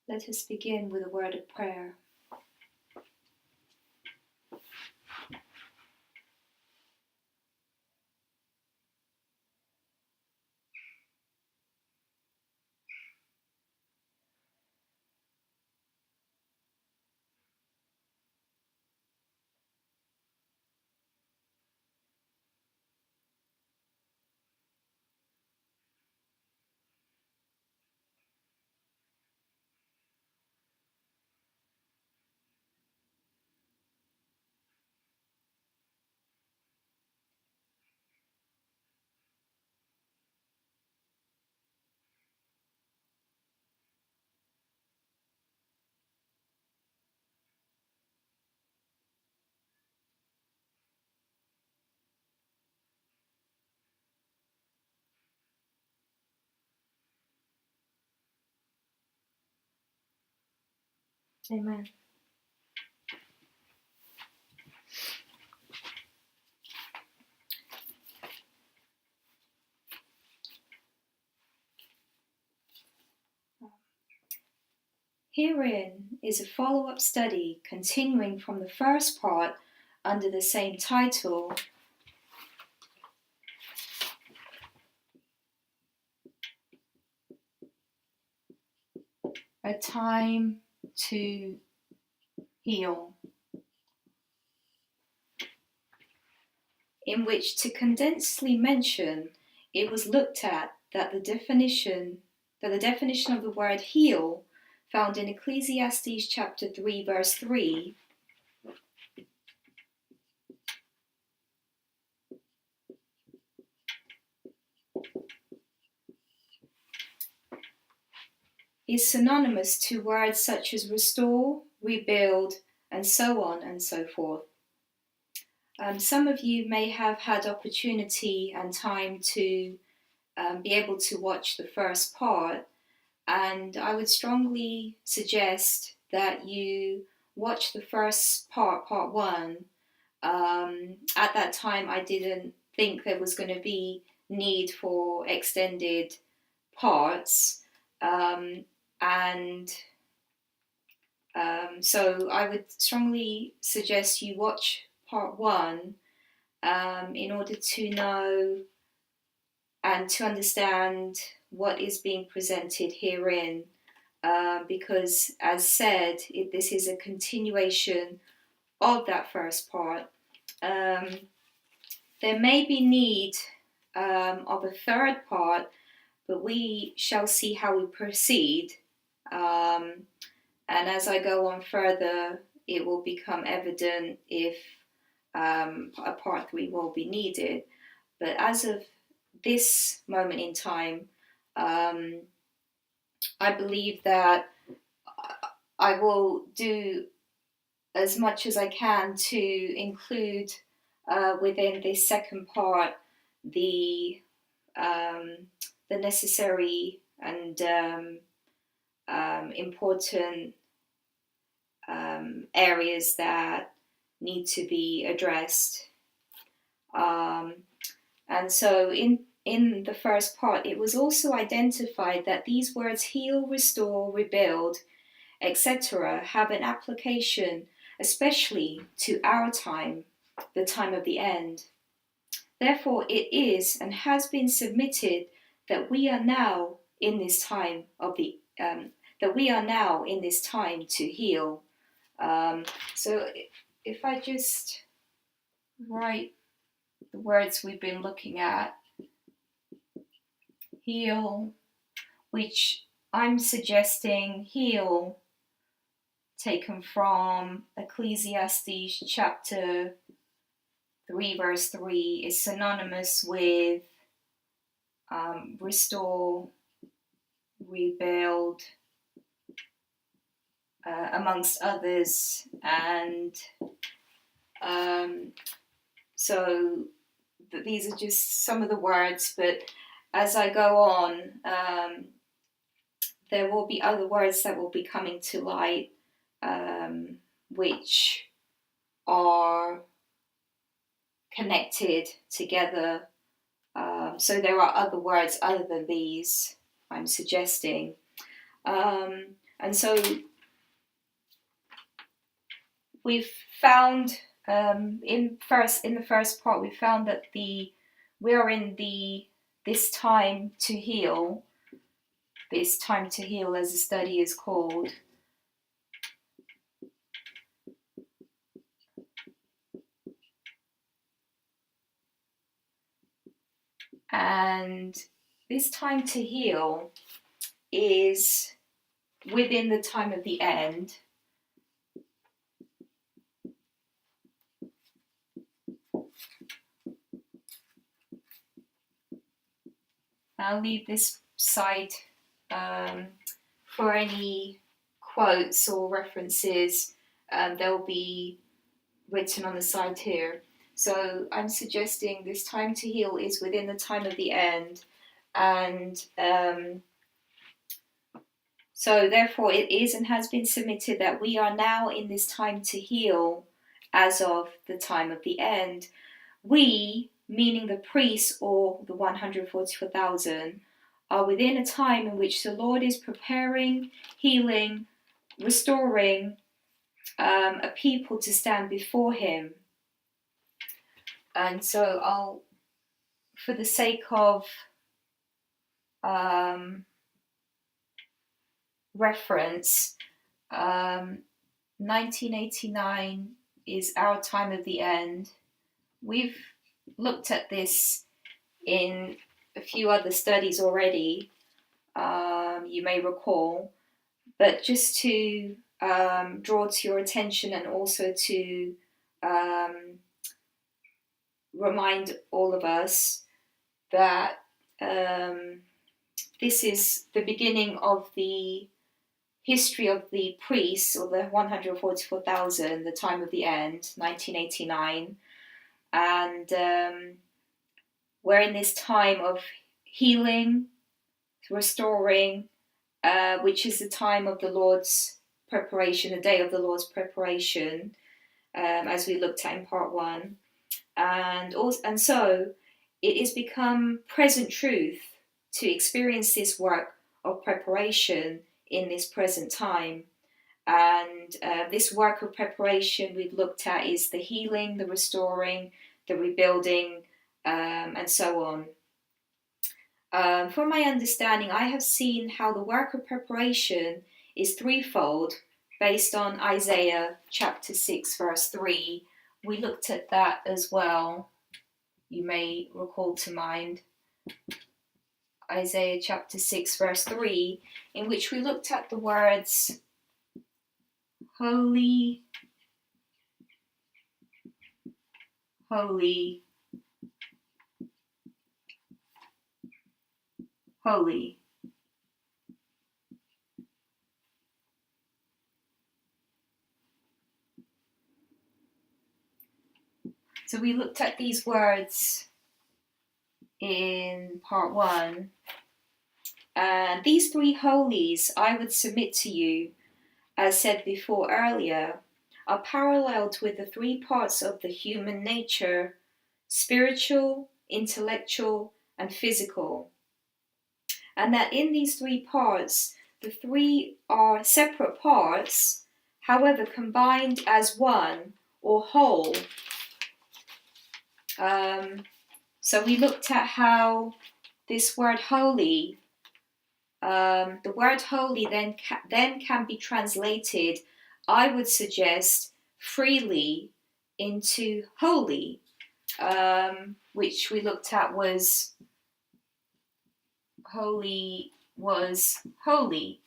Let us begin with a word of prayer. Amen. Herein is a follow-up study continuing from the first part under the same title, A Time to Heal, in which, to condensedly mention, it was looked at that the definition of the word heal found in Ecclesiastes chapter 3 verse 3 is synonymous to words such as restore, rebuild, and so on and so forth. Some of you may have had opportunity and time to be able to watch the first part, and I would strongly suggest that you watch the first part one. At that time, I didn't think there was going to be need for extended parts, so I would strongly suggest you watch part one in order to know and to understand what is being presented herein, because, as said, this is a continuation of that first part. There may be need of a third part, but we shall see how we proceed. And as I go on further, it will become evident if a part 3 will be needed. But as of this moment in time, I believe that I will do as much as I can to include within this second part the necessary and important areas that need to be addressed. And so in the first part, it was also identified that these words heal, restore, rebuild, etc. have an application, especially to our time, the time of the end. Therefore, it is and has been submitted that we are now in this time to heal. So if I just write the words we've been looking at, heal, which I'm suggesting heal taken from Ecclesiastes chapter 3 verse 3 is synonymous with restore, rebuild, amongst others, and so these are just some of the words, but as I go on, there will be other words that will be coming to light, which are connected together. So there are other words other than these I'm suggesting. And so we've found in the first part, we found that we are in this time to heal. This time to heal, as the study is called. And this time to heal is within the time of the end. I'll leave this side for any quotes or references. They'll be written on the side here. So I'm suggesting this time to heal is within the time of the end, and so therefore it is and has been submitted that we are now in this time to heal as of the time of the end. We, meaning the priests or the 144,000, are within a time in which the Lord is preparing, healing, restoring a people to stand before him. And so I'll, for the sake of reference, 1989 is our time of the end. We've looked at this in a few other studies already, you may recall, but just to draw to your attention and also to remind all of us that this is the beginning of the history of the priests, or the 144,000, the time of the end, 1989. And we're in this time of healing, restoring, which is the time of the Lord's preparation, the day of the Lord's preparation, as we looked at in part 1. And so it has become present truth to experience this work of preparation in this present time. And this work of preparation we've looked at is the healing, the restoring, the rebuilding, and so on. From my understanding, I have seen how the work of preparation is threefold based on Isaiah chapter 6 verse 3. We looked at that as well, you may recall to mind. Isaiah chapter 6 verse 3, in which we looked at the words holy, holy, holy. So we looked at these words in part 1. And these three holies, I would submit to you, as said before earlier, are paralleled with the three parts of the human nature: spiritual, intellectual, and physical. And that in these three parts, the three are separate parts, however combined as one or whole. So we looked at how this word holy, the word holy then can be translated, I would suggest, freely into holy, which we looked at was holy was holy.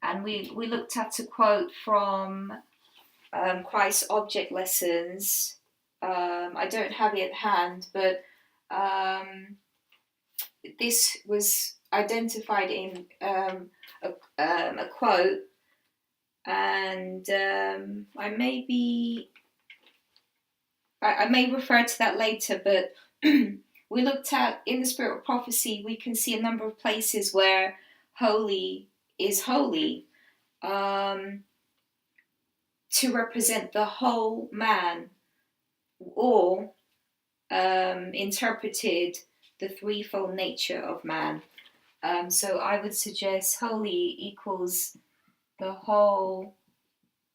And we looked at a quote from Christ's Object Lessons. I don't have it at hand, but this was identified in a quote, and I may refer to that later, but we looked at, in the Spirit of Prophecy, we can see a number of places where holy is holy, to represent the whole man, or interpreted the threefold nature of man. So I would suggest holy equals the whole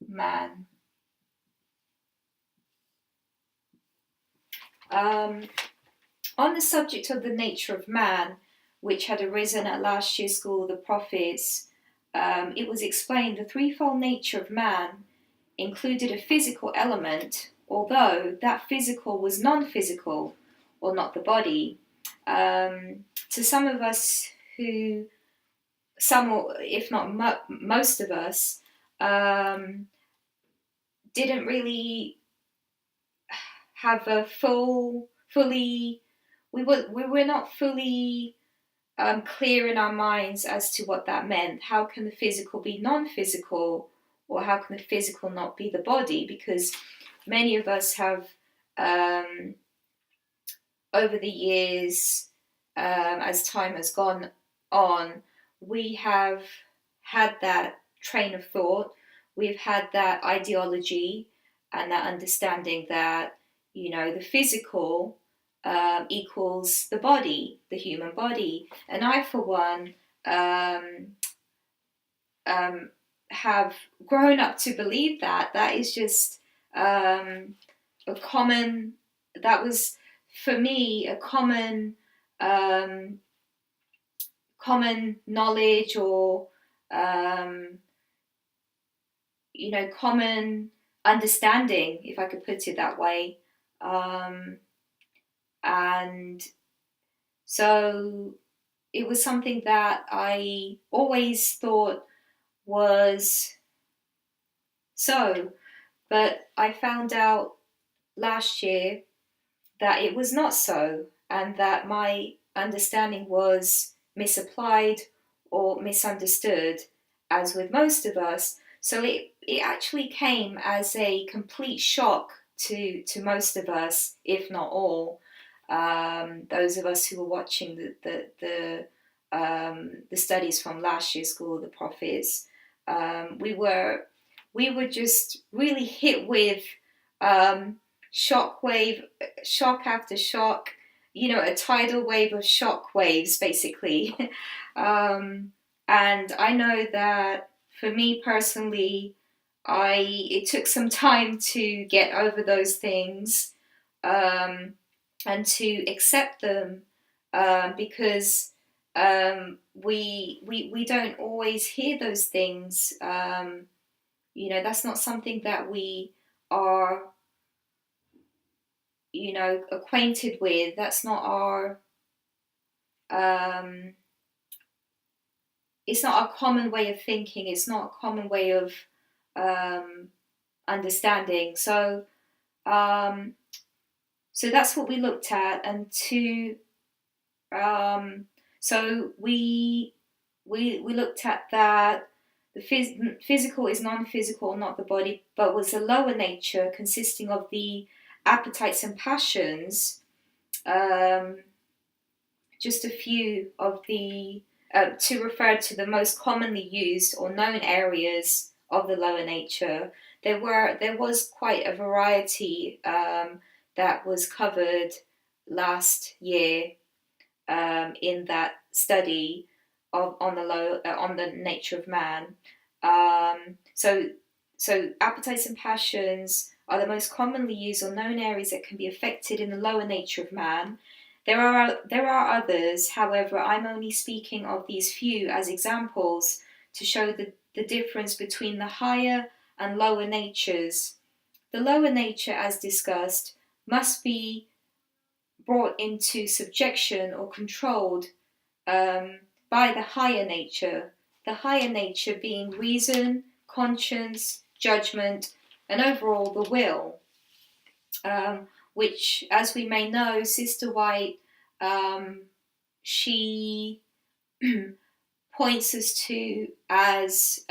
man. On the subject of the nature of man, which had arisen at last year's School of the Prophets, it was explained the threefold nature of man included a physical element, although that physical was non-physical, or not the body. To some of us who, some or if not most of us, didn't really have a fully, we were not fully clear in our minds as to what that meant. How can the physical be non-physical, or how can the physical not be the body? Because many of us have, over the years, as time has gone on, we have had that train of thought, we've had that ideology and that understanding that, the physical equals the body, the human body. And I, for one, have grown up to believe that. That is just a common, that was for me a common knowledge, or common understanding, if I could put it that way. And so it was something that I always thought was so, but I found out last year that it was not so, and that my understanding was misapplied or misunderstood, as with most of us. So it actually came as a complete shock to most of us, if not all. Those of us who were watching the studies from last year's School of the Prophets, we were just really hit with shock after shock, a tidal wave of shock waves, basically. And I know that for me personally, it took some time to get over those things, and to accept them, because we don't always hear those things. That's not something that we are acquainted with. That's not our it's not a common way of thinking. It's not a common way of understanding. So that's what we looked at. And so we looked at that the physical is non-physical, not the body, but was a lower nature consisting of the appetites and passions. Just a few of the, to refer to the most commonly used or known areas of the lower nature. There was quite a variety that was covered last year in that study on the nature of man. So appetites and passions are the most commonly used or known areas that can be affected in the lower nature of man. There are others, however, I'm only speaking of these few as examples to show the difference between the higher and lower natures. The lower nature, as discussed, must be brought into subjection or controlled by the higher nature being reason, conscience, judgment, and overall the will, which, as we may know, Sister White, she points us to as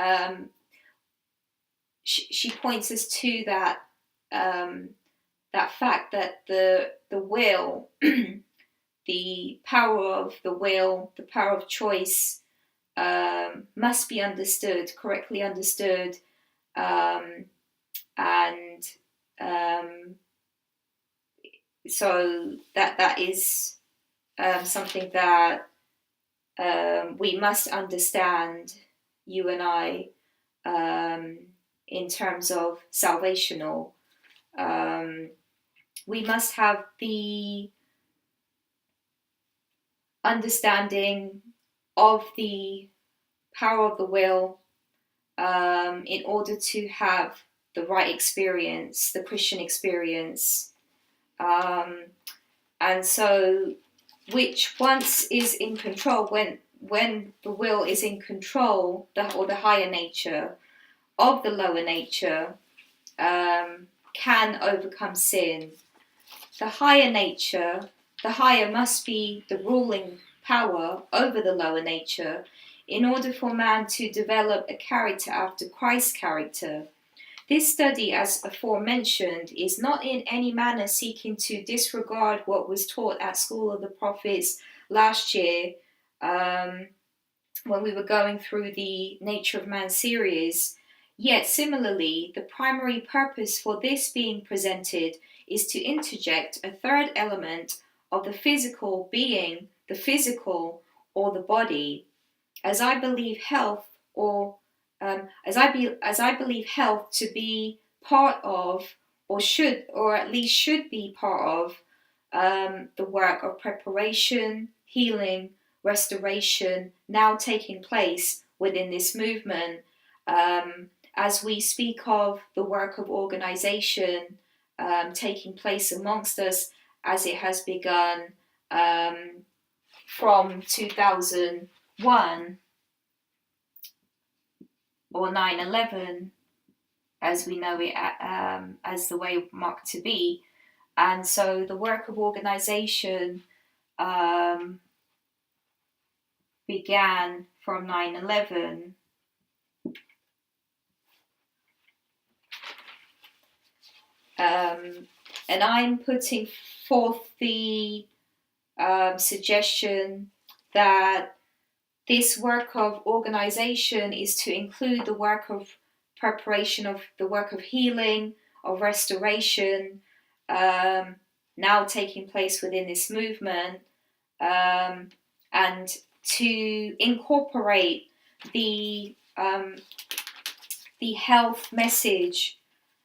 she points us to that that fact that the will, the power of the will, the power of choice, must be understood, correctly understood, and so that is something that we must understand, you and I, in terms of salvational. We must have the understanding of the power of the will in order to have the right experience, the Christian experience. And so, which once is in control, when the will is in control, or the higher nature of the lower nature, can overcome sin. The higher nature, the higher must be the ruling power over the lower nature in order for man to develop a character after Christ's character. This study, as aforementioned, is not in any manner seeking to disregard what was taught at School of the Prophets last year, when we were going through the Nature of Man series. Yet similarly, the primary purpose for this being presented is to interject a third element of the physical being, the physical or the body, as I believe health to be part of, or at least should be part of, the work of preparation, healing, restoration now taking place within this movement, as we speak of the work of organization taking place amongst us as it has begun from 2001 or 9/11, as we know it as the way marked to be. And so the work of organization began from 9/11. And I'm putting forth the suggestion that this work of organization is to include the work of preparation, of the work of healing, of restoration, now taking place within this movement, and to incorporate the health message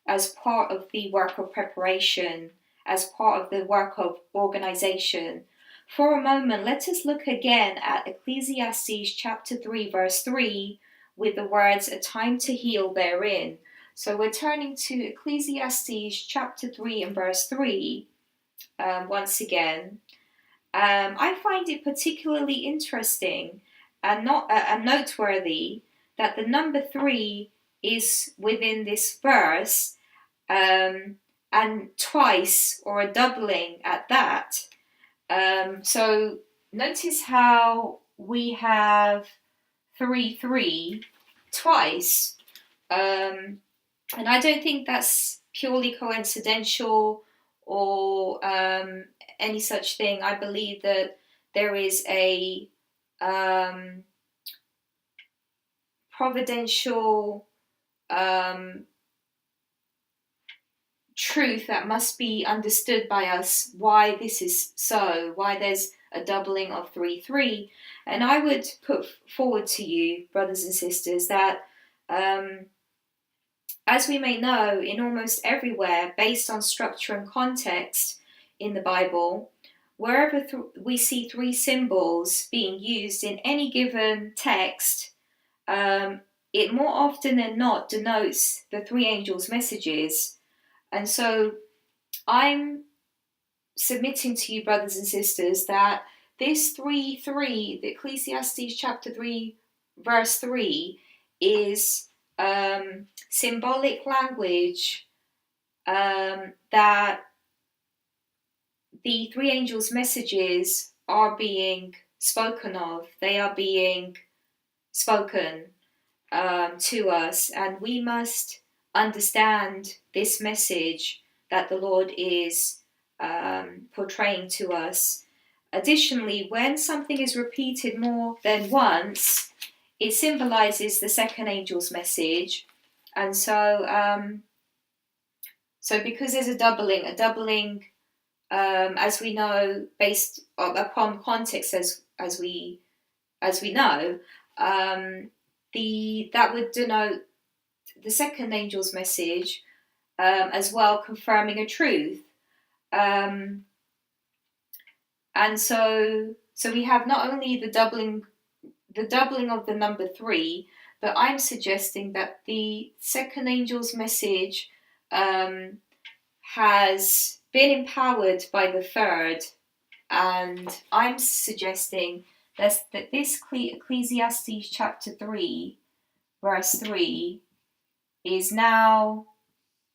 as part of the work of preparation, as part of the work of organization. For a moment, let us look again at Ecclesiastes chapter 3, verse 3, with the words, "a time to heal" therein. So we're turning to Ecclesiastes chapter 3 and verse 3 once again. I find it particularly interesting and noteworthy that the number 3 is within this verse, and twice, or a doubling at that. So notice how we have 3 twice, and I don't think that's purely coincidental or any such thing. I believe that there is a providential truth that must be understood by us, why this is so, why there's a doubling of 3. And I would put forward to you, brothers and sisters, that as we may know, in almost everywhere, based on structure and context in the Bible, wherever we see 3 symbols being used in any given text, it more often than not denotes the 3 angels' messages. And so I'm submitting to you, brothers and sisters, that this 3, the Ecclesiastes chapter 3, verse 3, is symbolic language that the 3 angels' messages are being spoken of. They are being spoken to us, and we must understand this message that the Lord is portraying to us. Additionally, when something is repeated more than once, it symbolizes the second angel's message. And so because there's a doubling, as we know, based upon context, as we as we know, that would denote the second angel's message, as well, confirming a truth. And so we have not only the doubling of the number 3, but I'm suggesting that the second angel's message has been empowered by the third, and I'm suggesting that this Ecclesiastes chapter 3, verse 3, is now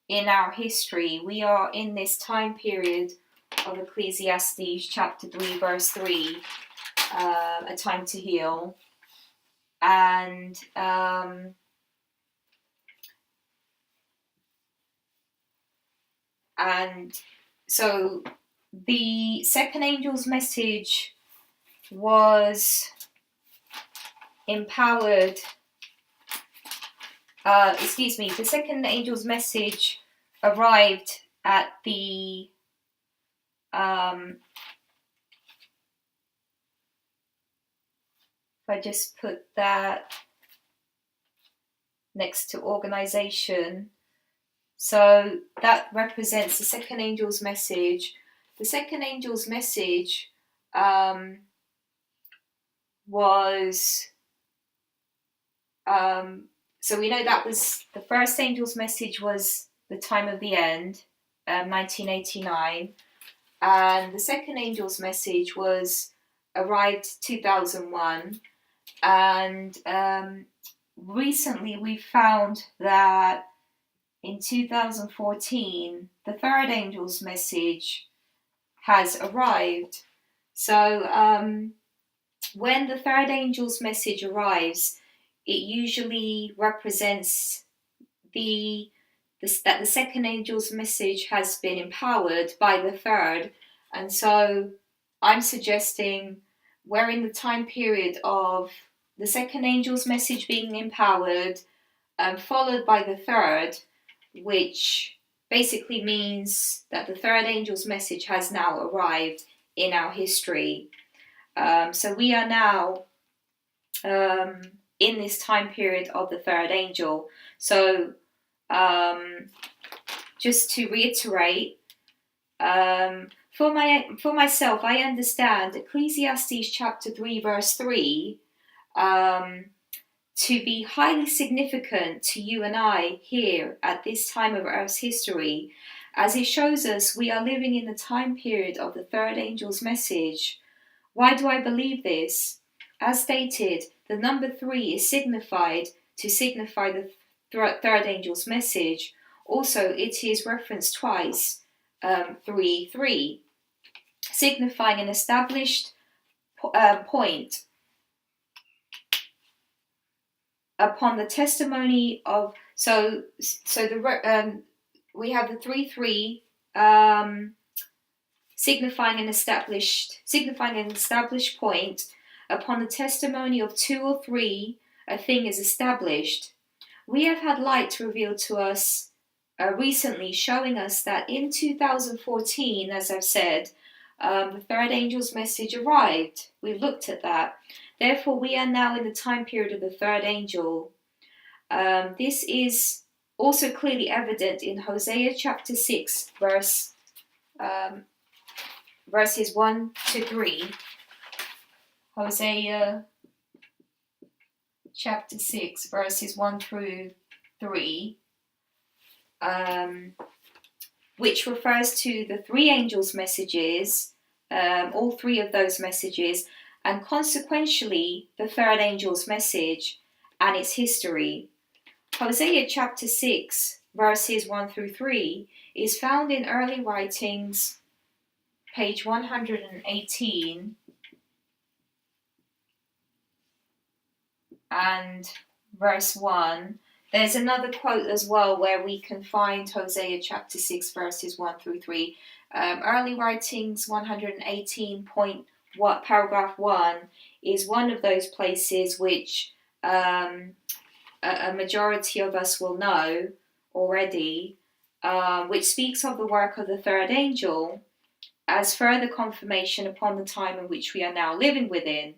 in our history. We are in this time period of Ecclesiastes chapter 3, verse 3, a time to heal. And so the second angel's message was empowered. The second angel's message arrived at the if I just put that next to organization, so that represents the second angel's message. The second angel's message was so we know that was the first angel's message was the time of the end, 1989, and the second angel's message was arrived 2001, and recently we found that in 2014 the third angel's message has arrived. So when the third angel's message arrives, it usually represents that the second angel's message has been empowered by the third. And so I'm suggesting we're in the time period of the second angel's message being empowered, followed by the third, which basically means that the third angel's message has now arrived in our history. So we are now in this time period of the third angel. So just to reiterate, for myself, I understand Ecclesiastes chapter 3, verse 3 to be highly significant to you and I here at this time of Earth's history, as it shows us we are living in the time period of the third angel's message. Why do I believe this? As stated, the number 3 is signified to signify the third angel's message. Also, it is referenced twice, 3:3, signifying an established point upon the testimony of. So we have the 3:3 signifying an established point. Upon the testimony of 2 or 3, a thing is established. We have had light revealed to us recently, showing us that in 2014, as I've said, the third angel's message arrived. We've looked at that. Therefore, we are now in the time period of the third angel. This is also clearly evident in Hosea chapter 6, verses 1 to 3. Hosea chapter 6, verses 1 through 3, which refers to the 3 angels' messages, all 3 of those messages, and consequentially the third angel's message and its history. Hosea chapter 6, verses 1 through 3 is found in early writings, page 118, and verse 1. There's another quote as well where we can find Hosea chapter 6, verses 1 through 3. Early writings 118.1, paragraph 1 is one of those places which a majority of us will know already, which speaks of the work of the third angel as further confirmation upon the time in which we are now living within.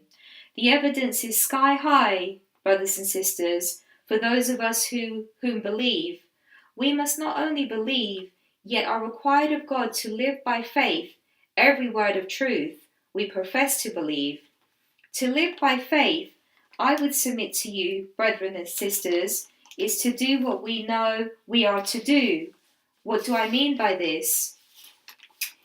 The evidence is sky high, brothers and sisters, for those of us whom believe. We must not only believe, yet are required of God to live by faith every word of truth we profess to believe. To live by faith, I would submit to you, brethren and sisters, is to do what we know we are to do. What do I mean by this?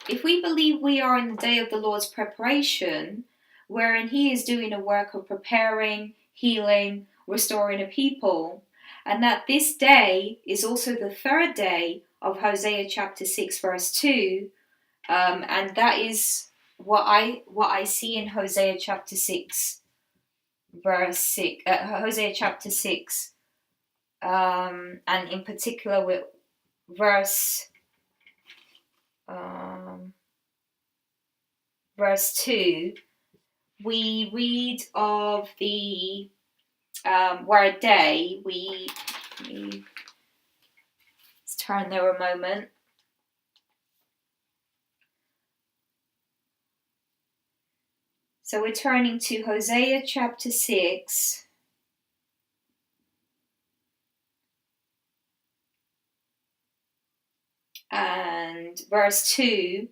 If we believe we are in the day of the Lord's preparation, wherein He is doing a work of preparing, healing, restoring a people, and that this day is also the third day of Hosea chapter 6 verse 2, and that is what I see in Hosea chapter 6 verse 6, Hosea chapter 6, and in particular with verse 2, we read of the word day. Let's turn there a moment. So we're turning to Hosea chapter 6. And verse 2.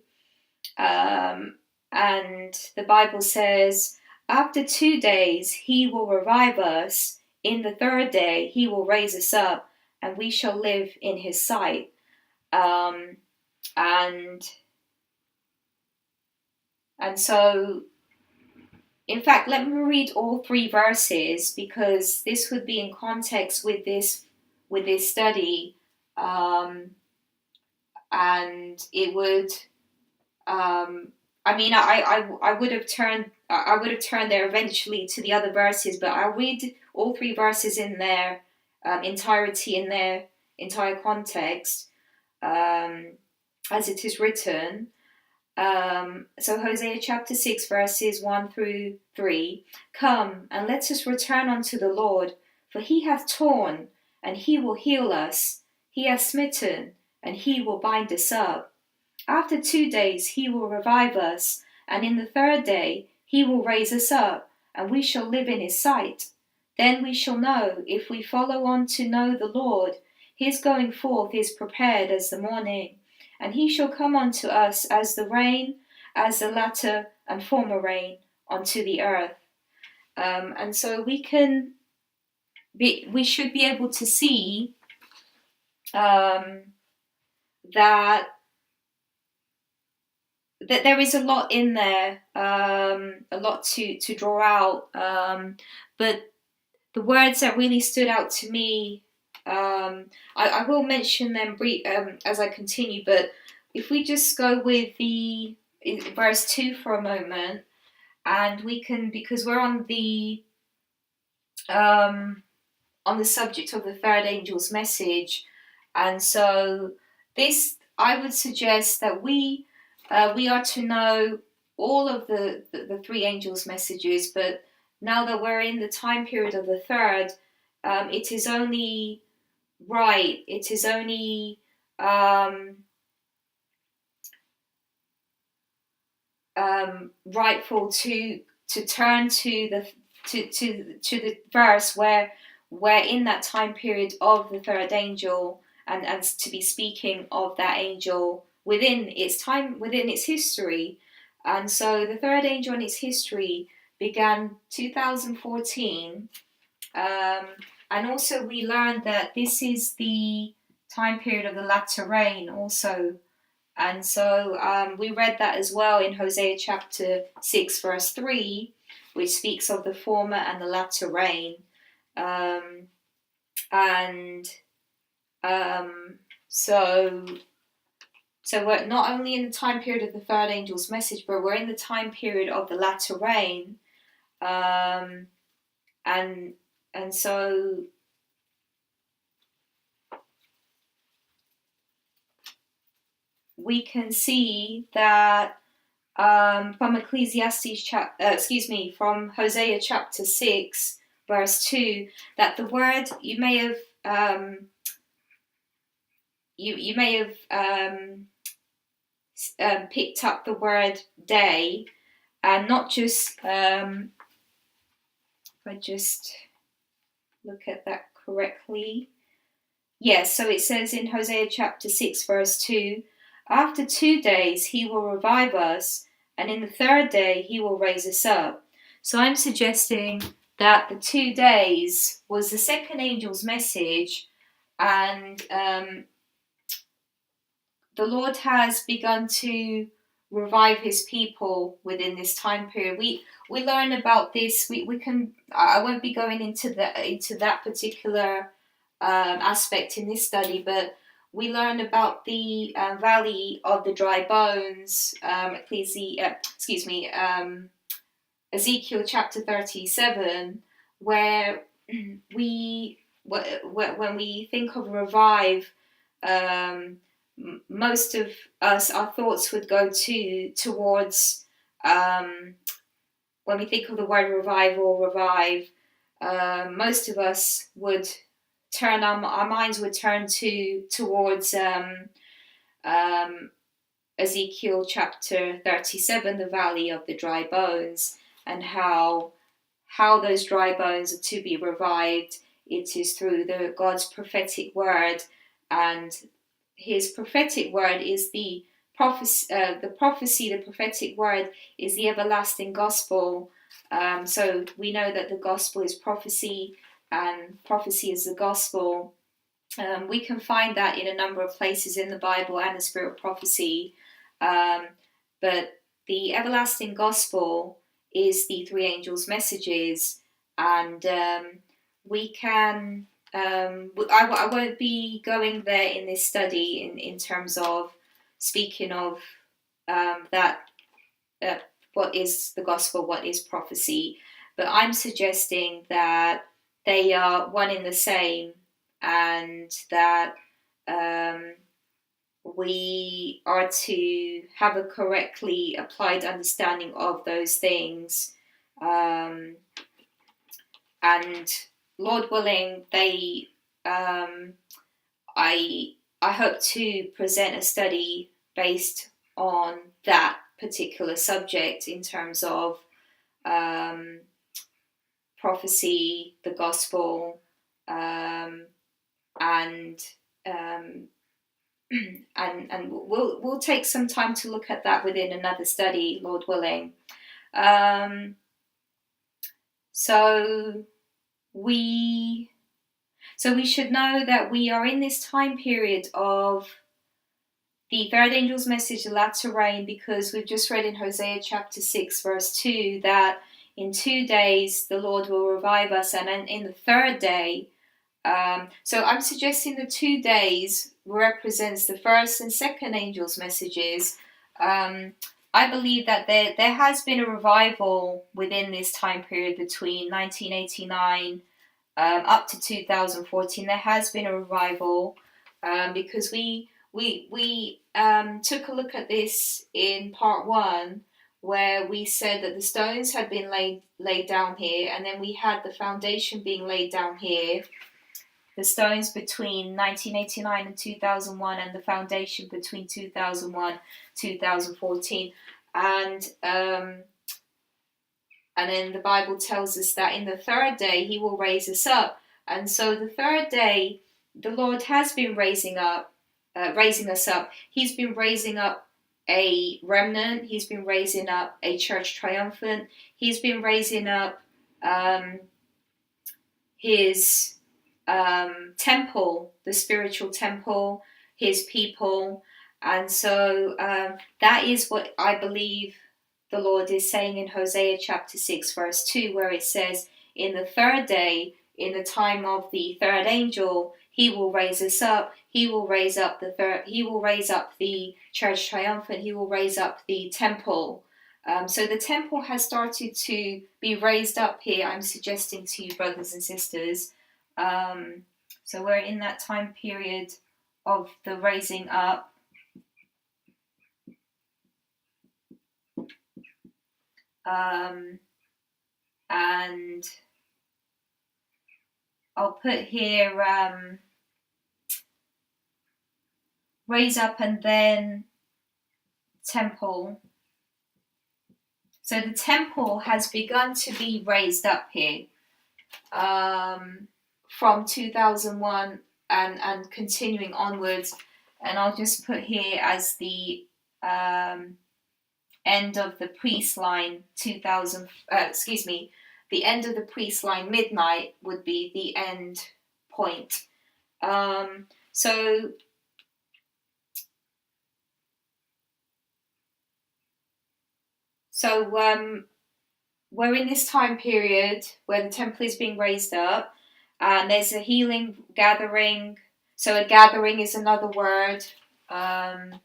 And the Bible says, after 2 days He will revive us. In the third day He will raise us up, and we shall live in His sight. And so, in fact, let me read all 3 verses, because this would be in context with this study, and it would. I would have turned there eventually to the other verses, but I'll read all 3 verses in their entirety, in their entire context, as it is written. So Hosea chapter 6 verses 1 through 3. Come, and let us return unto the Lord, for He hath torn, and He will heal us. He hath smitten, and He will bind us up. After 2 days He will revive us, and in the third day He will raise us up, and we shall live in His sight. Then we shall know, if we follow on to know the Lord. His going forth is prepared as the morning, and He shall come unto us as the rain, as the latter and former rain unto the earth. And so we should be able to see that there is a lot in there, a lot to draw out. But the words that really stood out to me, I will mention them as I continue. But if we just go with the verse 2 for a moment, and we can, because we're on the subject of the third angel's message, and so this, I would suggest that we are to know all of the 3 angels' messages, but now that we're in the time period of the third, it is only right, it is only rightful to turn to the verse where in that time period of the third angel, and to be speaking of that angel within its time, within its history. And so the third angel and its history began 2014, and also we learned that this is the time period of the latter rain also. And so we read that as well in Hosea chapter 6 verse 3, which speaks of the former and the latter rain. So we're not only in the time period of the third angel's message, but we're in the time period of the latter rain. And so we can see that from from Hosea chapter 6 verse 2, that the word, you may have picked up the word day, and not just if I just look at that correctly. Yes, so it says in Hosea chapter 6, verse 2, after 2 days he will revive us, and in the third day he will raise us up. So I'm suggesting that the 2 days was the second angel's message, and the Lord has begun to revive his people within this time period. We learn about this. We can. I won't be going into that particular aspect in this study, but we learn about the valley of the dry bones. Ezekiel chapter 37, where when we think of revive. Most of us, our thoughts would go towards when we think of the word revive, most of us would turn our minds would turn towards Ezekiel chapter 37, the valley of the dry bones, and how those dry bones are to be revived. It is through God's prophetic word, and his prophetic word is the prophecy. The prophetic word is the everlasting gospel. So we know that the gospel is prophecy, and prophecy is the gospel. We can find that in a number of places in the Bible and the spirit of prophecy. But the everlasting gospel is the three angels' messages, and we can. I won't be going there in this study in terms of speaking of that. What is the gospel? What is prophecy? But I'm suggesting that they are one in the same, and that we are to have a correctly applied understanding of those things, and Lord willing, I hope to present a study based on that particular subject in terms of prophecy, the gospel, and we'll take some time to look at that within another study, Lord willing. So we should know that we are in this time period of the third angel's message, the latter rain, because we've just read in Hosea chapter 6, verse 2, that in 2 days the Lord will revive us, and in the third day. So I'm suggesting the 2 days represents the first and second angel's messages. I believe that there has been a revival within this time period between 1989 up to 2014. There has been a revival because we took a look at this in part 1, where we said that the stones had been laid down here, and then we had the foundation being laid down here. The stones between 1989 and 2001, and the foundation between 2001 2014, and then the Bible tells us that in the third day he will raise us up. And so the third day, the Lord has been raising us up. He's been raising up a remnant. He's been raising up a Church Triumphant. He's been raising up his temple, the spiritual temple, his people. And so that is what I believe the Lord is saying in Hosea chapter 6, verse 2, where it says, in the third day, in the time of the third angel, he will raise us up. He will raise up the Church Triumphant. He will raise up the temple. So the temple has started to be raised up here, I'm suggesting to you, brothers and sisters. So we're in that time period of the raising up. And I'll put here raise up and then temple. So the temple has begun to be raised up here. from 2001 and continuing onwards. And I'll just put here as the end of the priest line 2000, the end of the priest line midnight would be the end point. So we're in this time period where the temple is being raised up, and there's a healing gathering. So a gathering is another word. And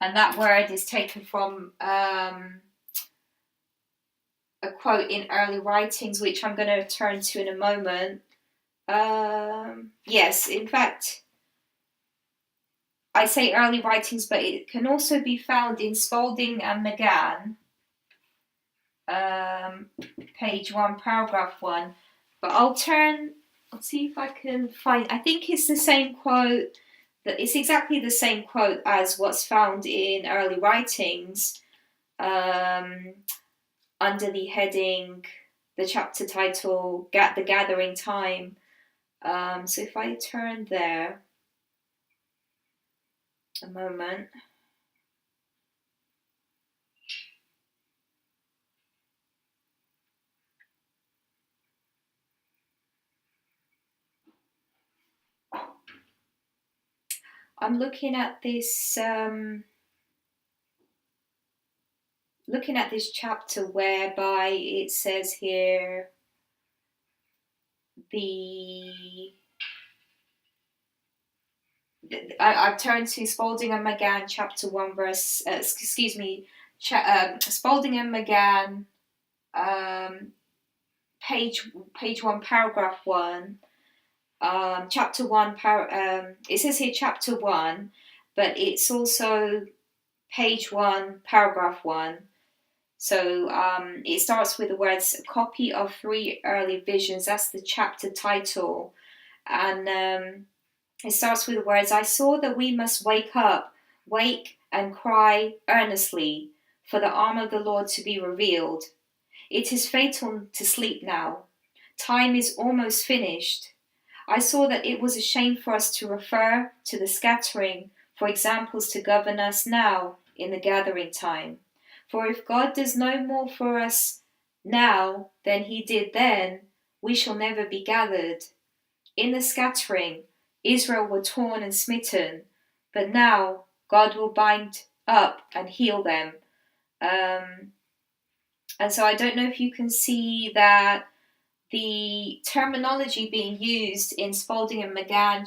that word is taken from a quote in early writings, which I'm going to turn to in a moment. Yes, in fact, I say early writings, but it can also be found in Spalding and McGann, page 1, paragraph 1. But I'll see if I can find, I think it's the same quote, that it's exactly the same quote as what's found in early writings, under the heading, the chapter title, The Gathering Time. So if I turn there, a moment. I'm looking at this chapter whereby it says here I've turned to Spalding and McGann, chapter 1, verse. Spalding and McGann, page 1, paragraph 1. Chapter 1, it says here chapter 1, but it's also page 1, paragraph 1. So it starts with the words, a copy of 3 early visions. That's the chapter title. And it starts with the words, I saw that we must wake up, wake and cry earnestly for the arm of the Lord to be revealed. It is fatal to sleep now. Time is almost finished. I saw that it was a shame for us to refer to the scattering for examples to govern us now in the gathering time. For if God does no more for us now than he did then, we shall never be gathered. In the scattering, Israel were torn and smitten, but now God will bind up and heal them. And so I don't know if you can see that the terminology being used in Spalding and McGann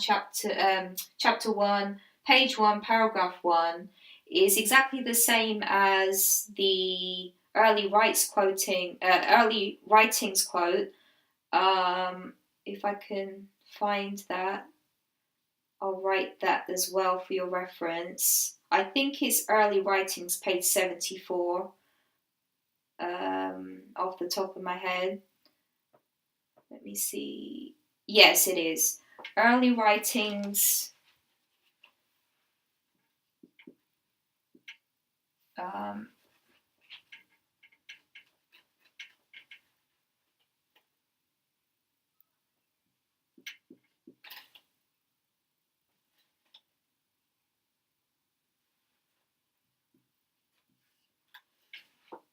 chapter 1, page 1, paragraph 1 is exactly the same as the early writings quote. If I can find that, I'll write that as well for your reference. I think it's early writings, page 74, off the top of my head. Let me see. Yes, it is. Early writings.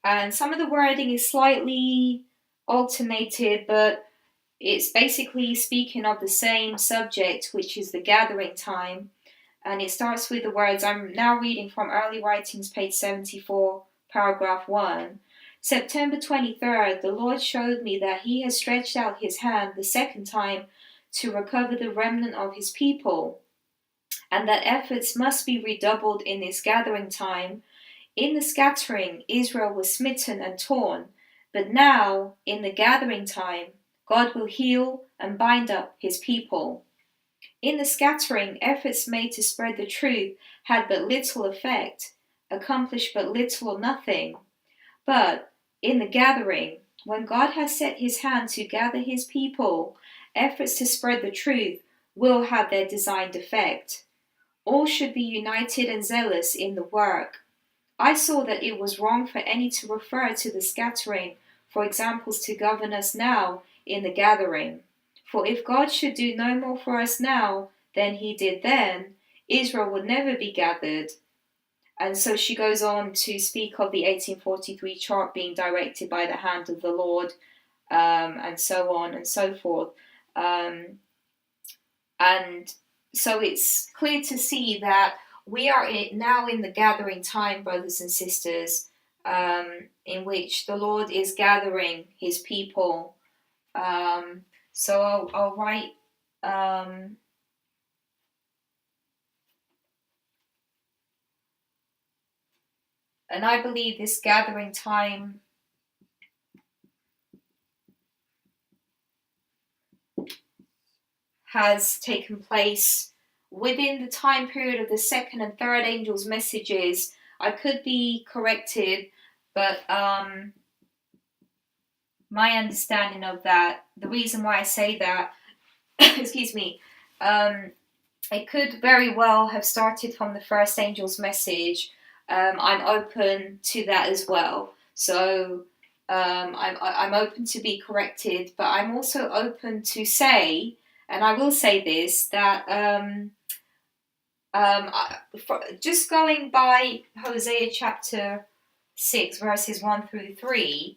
And some of the wording is slightly alternated, but it's basically speaking of the same subject, which is the gathering time. And it starts with the words, I'm now reading from Early Writings, page 74, paragraph 1. September 23rd, the Lord showed me that he has stretched out his hand the second time to recover the remnant of his people, and that efforts must be redoubled in this gathering time. In the scattering, Israel was smitten and torn, but now, in the gathering time, God will heal and bind up his people. In the scattering, efforts made to spread the truth had but little effect, accomplished but little or nothing. But in the gathering, when God has set his hand to gather his people, efforts to spread the truth will have their designed effect. All should be united and zealous in the work. I saw that it was wrong for any to refer to the scattering for examples to govern us now in the gathering. For if God should do no more for us now than he did then, Israel would never be gathered. And so she goes on to speak of the 1843 chart being directed by the hand of the Lord, and so on and so forth. And so it's clear to see that we are now in the gathering time, brothers and sisters, in which the Lord is gathering his people. So I'll write and I believe this gathering time has taken place within the time period of the second and third angels' messages. I could be corrected, but my understanding of that, the reason why I say that, excuse me, it could very well have started from the first angel's message. I'm open to that as well. So I'm open to be corrected, but I'm also open to say, and I will say this, that just going by Hosea chapter 6, verses 1 through 3,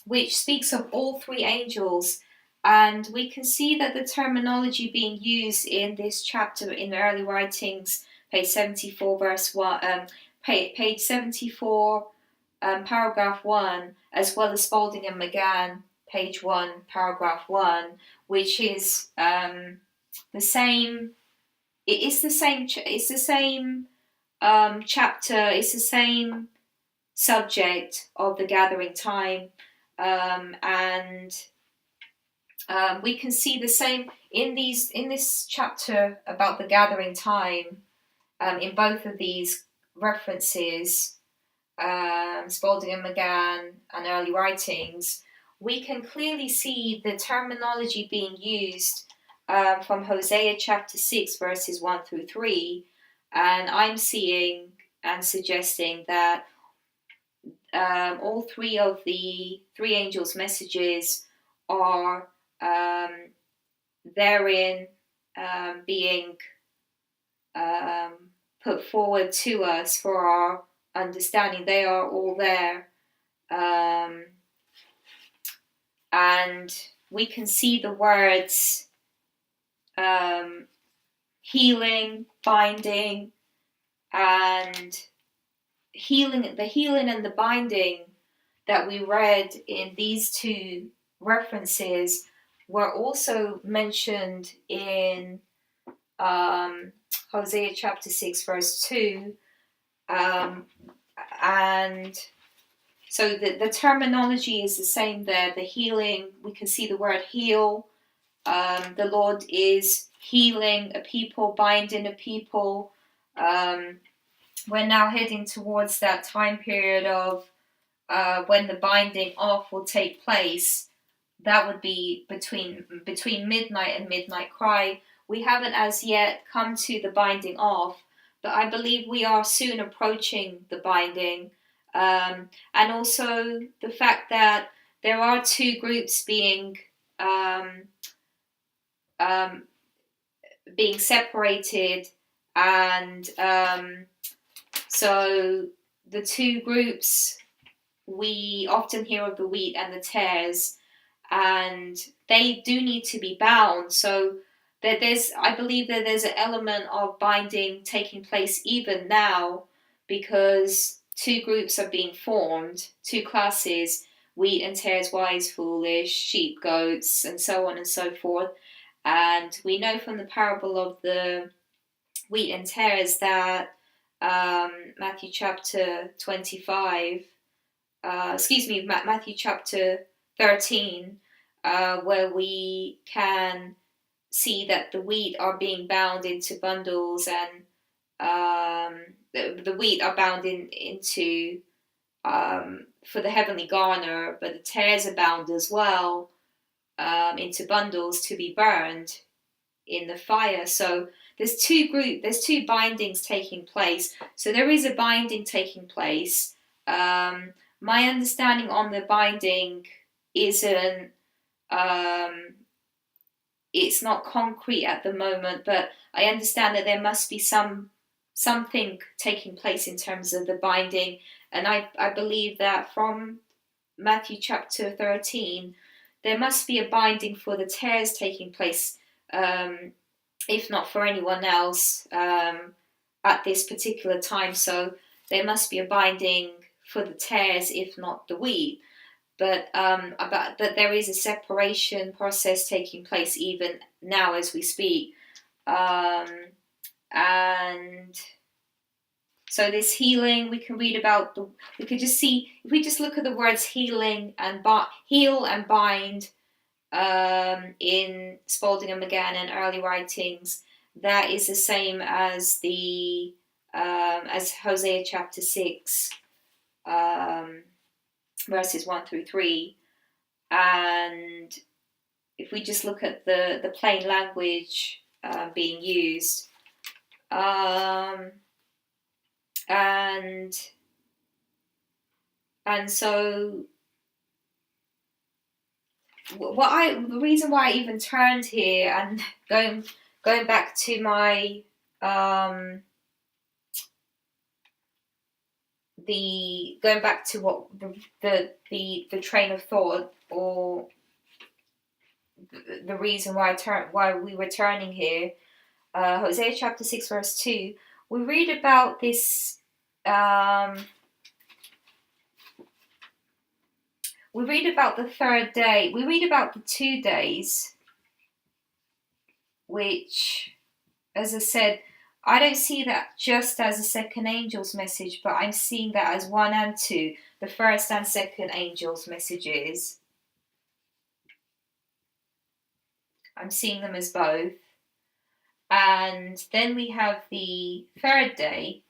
which speaks of all three angels, and we can see that the terminology being used in this chapter in the early writings, page 74, verse 1, page 74, paragraph 1, as well as Spalding and McGann, page 1, paragraph 1, which is the same. It's the same. It's the same chapter. It's the same subject of the gathering time, and we can see the same in this chapter about the gathering time. In both of these references, Spalding and McGann and early writings, we can clearly see the terminology being used from Hosea chapter 6, verses 1 through 3, and I'm seeing and suggesting that all three of the three angels' messages are therein being put forward to us for our understanding. They are all there, and we can see the words healing, binding, and healing. The healing and the binding that we read in these two references were also mentioned in Hosea chapter 6, verse 2. And so the terminology is the same there. The healing, we can see the word heal. The Lord is healing a people, binding a people. We're now heading towards that time period of when the binding off will take place. That would be between midnight and midnight cry. We haven't as yet come to the binding off, but I believe we are soon approaching the binding. And also the fact that there are two groups being separated, and so the two groups, we often hear of the wheat and the tares, and they do need to be bound. So I believe that there's an element of binding taking place even now, because two groups are being formed, two classes: wheat and tares, wise, foolish, sheep, goats, and so on and so forth. And we know from the parable of the wheat and tares that Matthew chapter 25, Matthew chapter 13, where we can see that the wheat are being bound into bundles, and the wheat are bound into for the heavenly garner, but the tares are bound as well into bundles to be burned in the fire. So there's two bindings taking place. So there is a binding taking place. my understanding on the binding isn't, it's not concrete at the moment, but I understand that there must be something taking place in terms of the binding, and I believe that from Matthew chapter 13, there must be a binding for the tares taking place, if not for anyone else, at this particular time. So there must be a binding for the tares, if not the wheat. But there is a separation process taking place even now as we speak, and so this healing, we can read about we could just see, if we just look at the words healing and heal and bind in Spalding and McGann and early writings, that is the same as the as Hosea chapter 6, verses 1 through 3. And if we just look at the plain language being used, and so the reason why I even turned here and going back to my going back to what the train of thought, or the reason why we were turning here, Hosea chapter 6 verse 2, we read about this. We read about the third day. We read about the 2 days, which, as I said, I don't see that just as a second angel's message, but I'm seeing that as 1 and 2, the first and second angel's messages. I'm seeing them as both. And then we have the third day.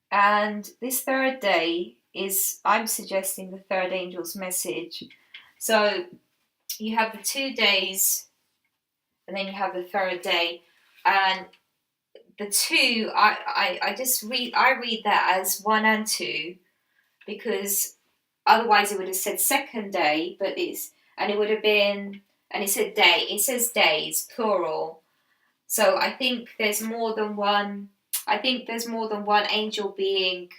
And this third day is, I'm suggesting, the third angel's message. So you have the 2 days, and then you have the third day. And the 2, I read that as 1 and 2, because otherwise it would have said second day, but it would have been, and it says days, plural. So I think there's more than one angel being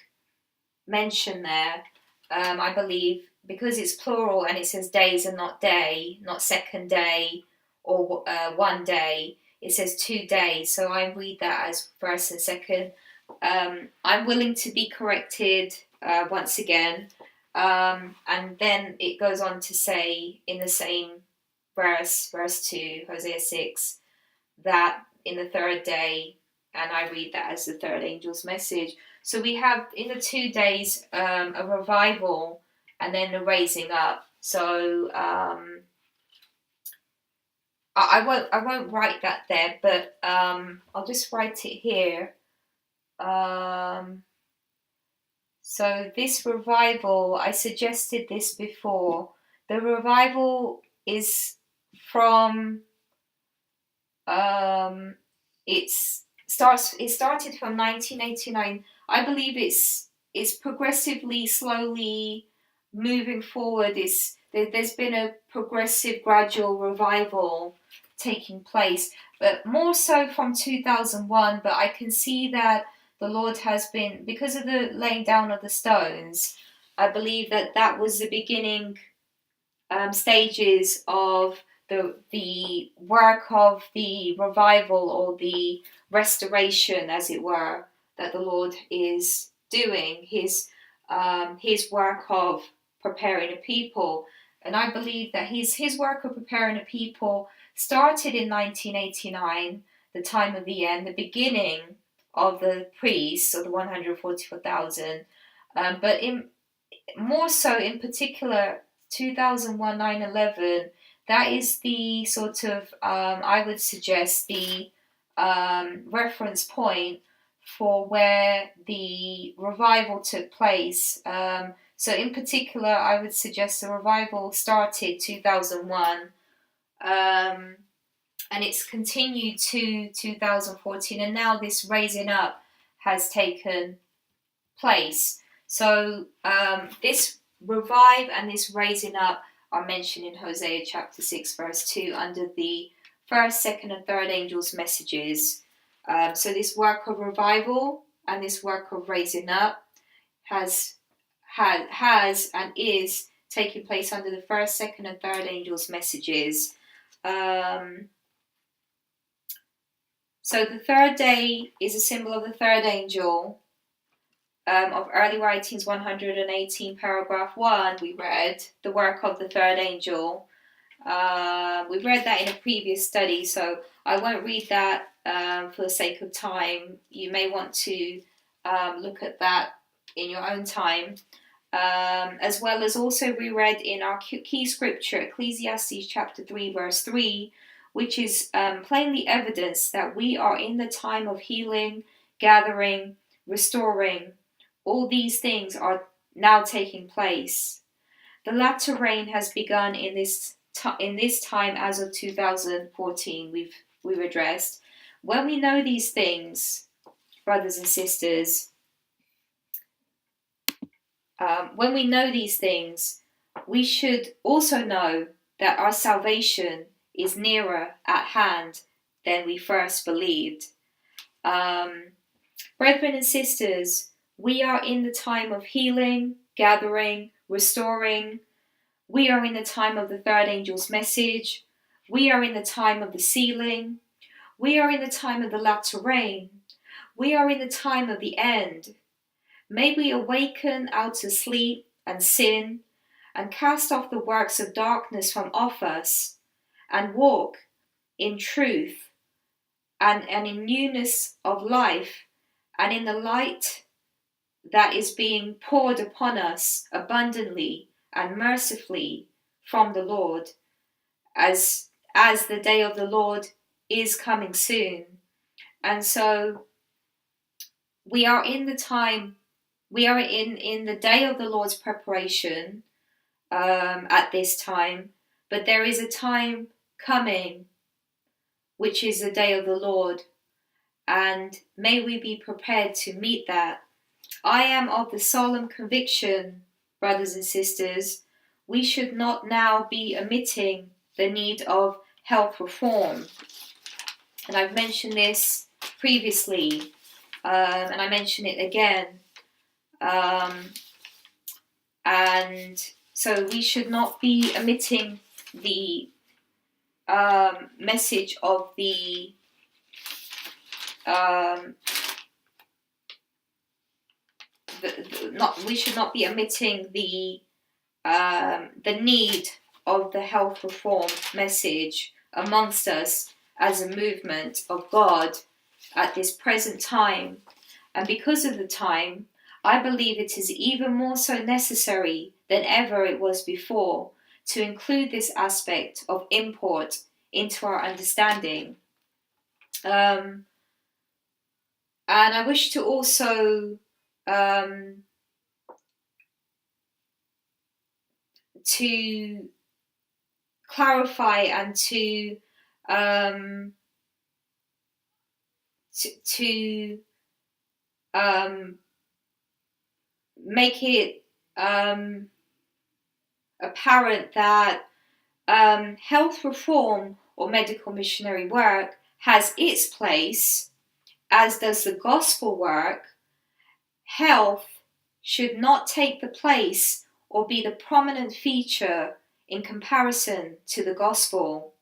mentioned there. I believe, because it's plural and it says days and not day, not second day or 1 day. It says 2 days, so I read that as first and second. I'm willing to be corrected once again. And then it goes on to say in the same verse 2, Hosea 6, that in the third day, and I read that as the third angel's message. So we have in the 2 days a revival and then a raising up. So I won't write that there, but I'll just write it here. So this revival, I suggested this before. The revival is from it started from 1989. I believe it's progressively, slowly moving forward. There's been a progressive, gradual revival taking place, but more so from 2001. But I can see that the Lord has been, because of the laying down of the stones, I believe that was the beginning stages of the work of the revival, or the restoration, as it were, that the Lord is doing, his work of preparing a people. And I believe that his work of preparing a people started in 1989, the time of the end, the beginning of the priests, or the 144,000. But more so in particular, 2001, 9/11, that is the sort of, I would suggest, the reference point for where the revival took place. So in particular, I would suggest the revival started 2001. and it's continued to 2014, and now this raising up has taken place. So this revive and this raising up are mentioned in Hosea chapter 6 verse 2 under the first, second and third angels' messages. So this work of revival and this work of raising up has and is taking place under the first, second and third angels' messages. So the third day is a symbol of the third angel. Of early writings 118 paragraph 1, we read the work of the third angel. We've read that in a previous study, so I won't read that for the sake of time. You may want to look at that in your own time. As well as also we read in our key scripture, Ecclesiastes chapter 3 verse 3, which is plainly evidence that we are in the time of healing, gathering, restoring. All these things are now taking place. The latter rain has begun in this time as of 2014. We've addressed. When we know these things, brothers and sisters, when we know these things, we should also know that our salvation is nearer at hand than we first believed. Brethren and sisters, we are in the time of healing, gathering, restoring. We are in the time of the third angel's message. We are in the time of the sealing. We are in the time of the latter rain. We are in the time of the end. May we awaken out of sleep and sin and cast off the works of darkness from off us and walk in truth and in newness of life and in the light that is being poured upon us abundantly and mercifully from the Lord, as the day of the Lord is coming soon. And so we are in the time, we are in the day of the Lord's preparation at this time, but there is a time coming which is the day of the Lord, and may we be prepared to meet that. I am of the solemn conviction, brothers and sisters, we should not now be omitting the need of health reform. And I've mentioned this previously, and I mention it again. And so we should not be omitting the message of the we should not be omitting the need of the health reform message amongst us as a movement of God at this present time. And because of the time, I believe it is even more so necessary than ever it was before to include this aspect of import into our understanding. And I wish to also to clarify and to make it apparent that health reform or medical missionary work has its place, as does the gospel work. Health should not take the place or be the prominent feature in comparison to the gospel.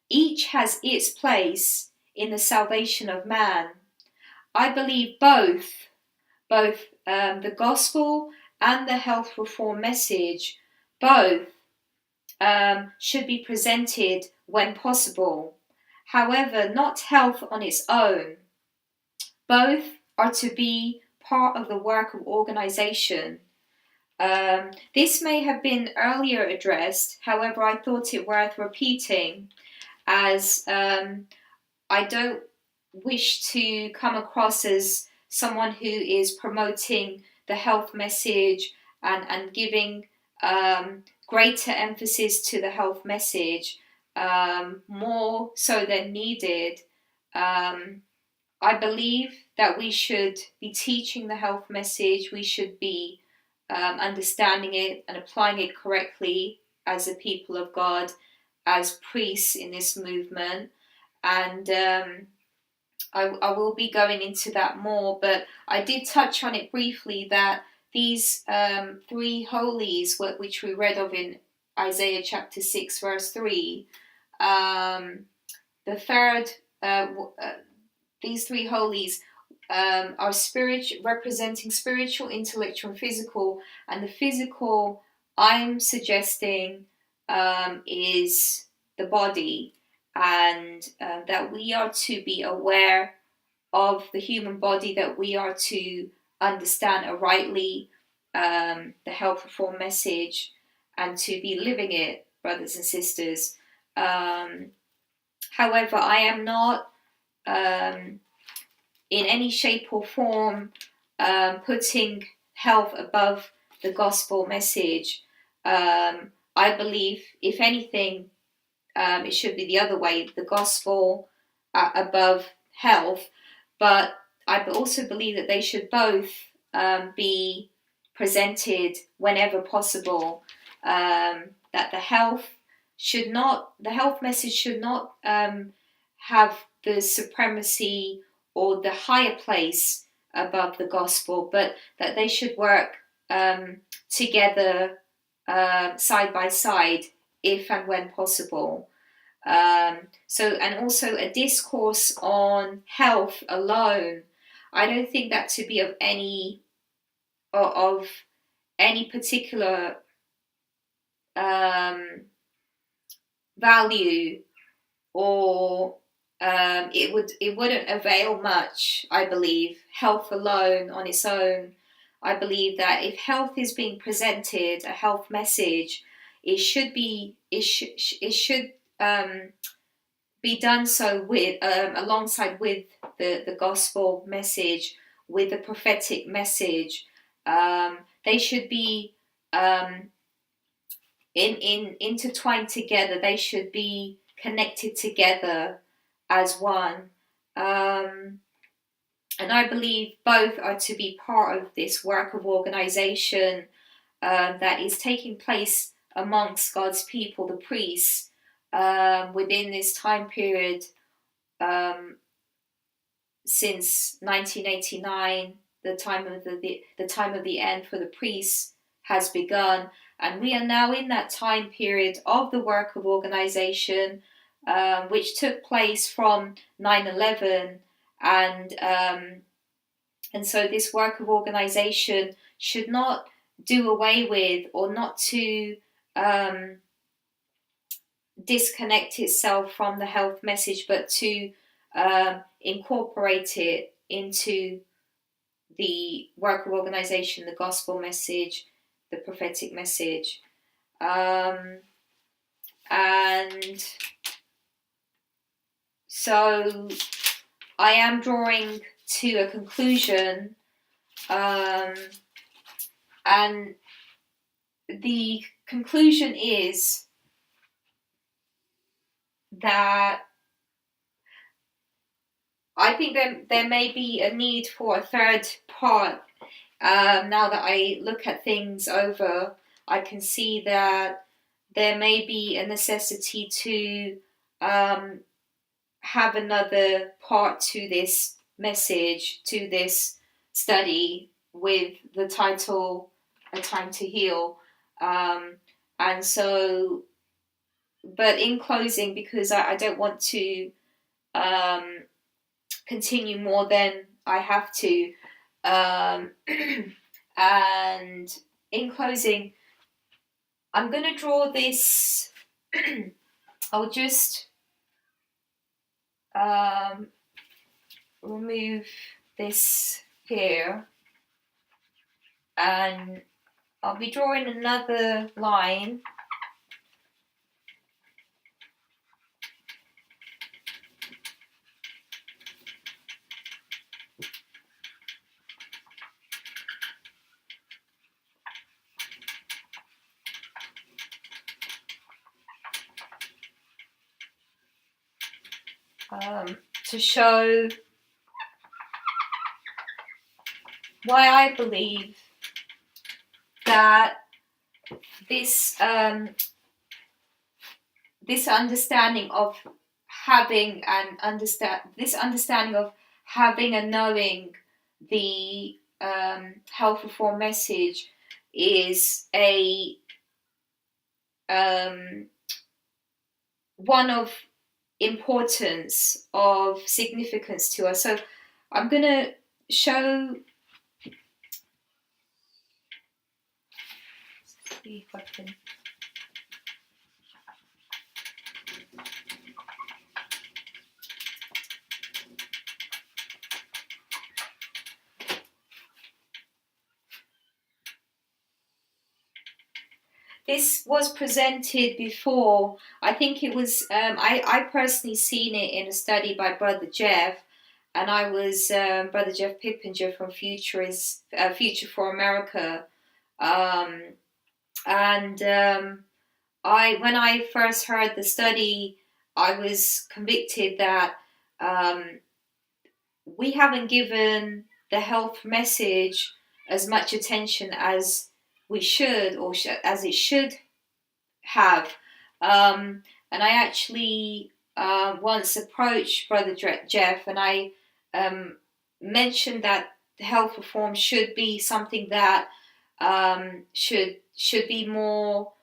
Each has its place in the salvation of man. I believe both the gospel and the health reform message, both should be presented when possible. However, not health on its own. Both are to be part of the work of organization. This may have been earlier addressed, however, I thought it worth repeating, as I don't wish to come across as someone who is promoting the health message and giving greater emphasis to the health message. more so than needed. I believe that we should be teaching the health message. We should be understanding it and applying it correctly as a people of God, as priests in this movement. And I will be going into that more, but I did touch on it briefly that these three holies, which we read of in Isaiah chapter 6, verse 3, the third, these three holies are representing spiritual, intellectual, and physical. And the physical I'm suggesting is the body, and that we are to be aware of the human body, that we are to understand rightly the health reform message and to be living it, brothers and sisters. However, I am not in any shape or form putting health above the gospel message. I believe, if anything, it should be the other way, the gospel above health. But I also believe that they should both be presented whenever possible. That the health message should not have the supremacy or the higher place above the gospel, but that they should work together side by side, if and when possible. And also a discourse on health alone, I don't think that to be of any particular value, or it wouldn't avail much. I believe health alone on its own. I believe that if health is being presented, a health message, it should be done so with alongside with the gospel message, with the prophetic message. They should be intertwined together. They should be connected together as one. And I believe both are to be part of this work of organization that is taking place amongst God's people, the priests, within this time period since 1989. The time of the end for the priests has begun, and we are now in that time period of the work of organization, which took place from 9/11, and so this work of organization should not do away with, or not to disconnect itself from the health message, but to incorporate it into the work of organization, the gospel message, the prophetic message. And so I am drawing to a conclusion, and the conclusion is that I think there may be a need for a third part. Now that I look at things over, I can see that there may be a necessity to have another part to this message, to this study, with the title "A Time to Heal." And so, but in closing, because I don't want to continue more than I have to, and in closing, I'm going to draw this. I'll just remove this here, and I'll be drawing another line. to show why I believe that this this understanding of having and knowing the health reform message is a one of importance, of significance to us. So I'm going to show, see if I can. This was presented before. I think it was, I personally seen it in a study by Brother Jeff, and I was Brother Jeff Pippinger from Future for America. When I first heard the study, I was convicted that we haven't given the health message as much attention as we should, or as it should have. And I actually once approached Brother Jeff, and I mentioned that health reform should be something that should be more.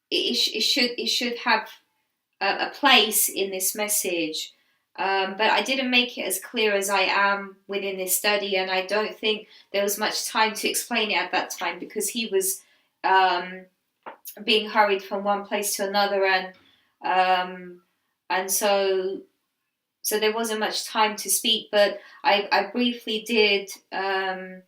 It should have a place in this message. But I didn't make it as clear as I am within this study, and I don't think there was much time to explain it at that time, because he was being hurried from one place to another, and so there wasn't much time to speak. But I briefly did. I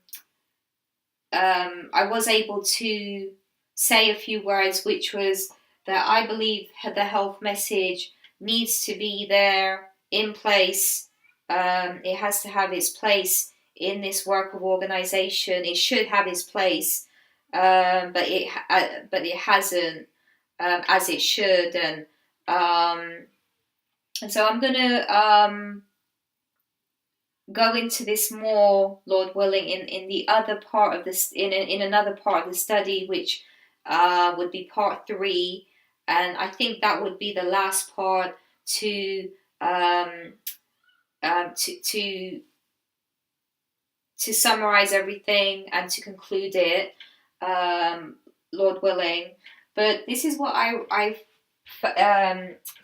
was able to say a few words, which was that I believe the health message needs to be there in place. It has to have its place in this work of organization. It should have its place, but it hasn't as it should. And so I'm gonna go into this more, Lord willing, in the other part of this, in another part of the study, which would be part 3, and I think that would be the last part to summarize everything and to conclude it, Lord willing. But this is what I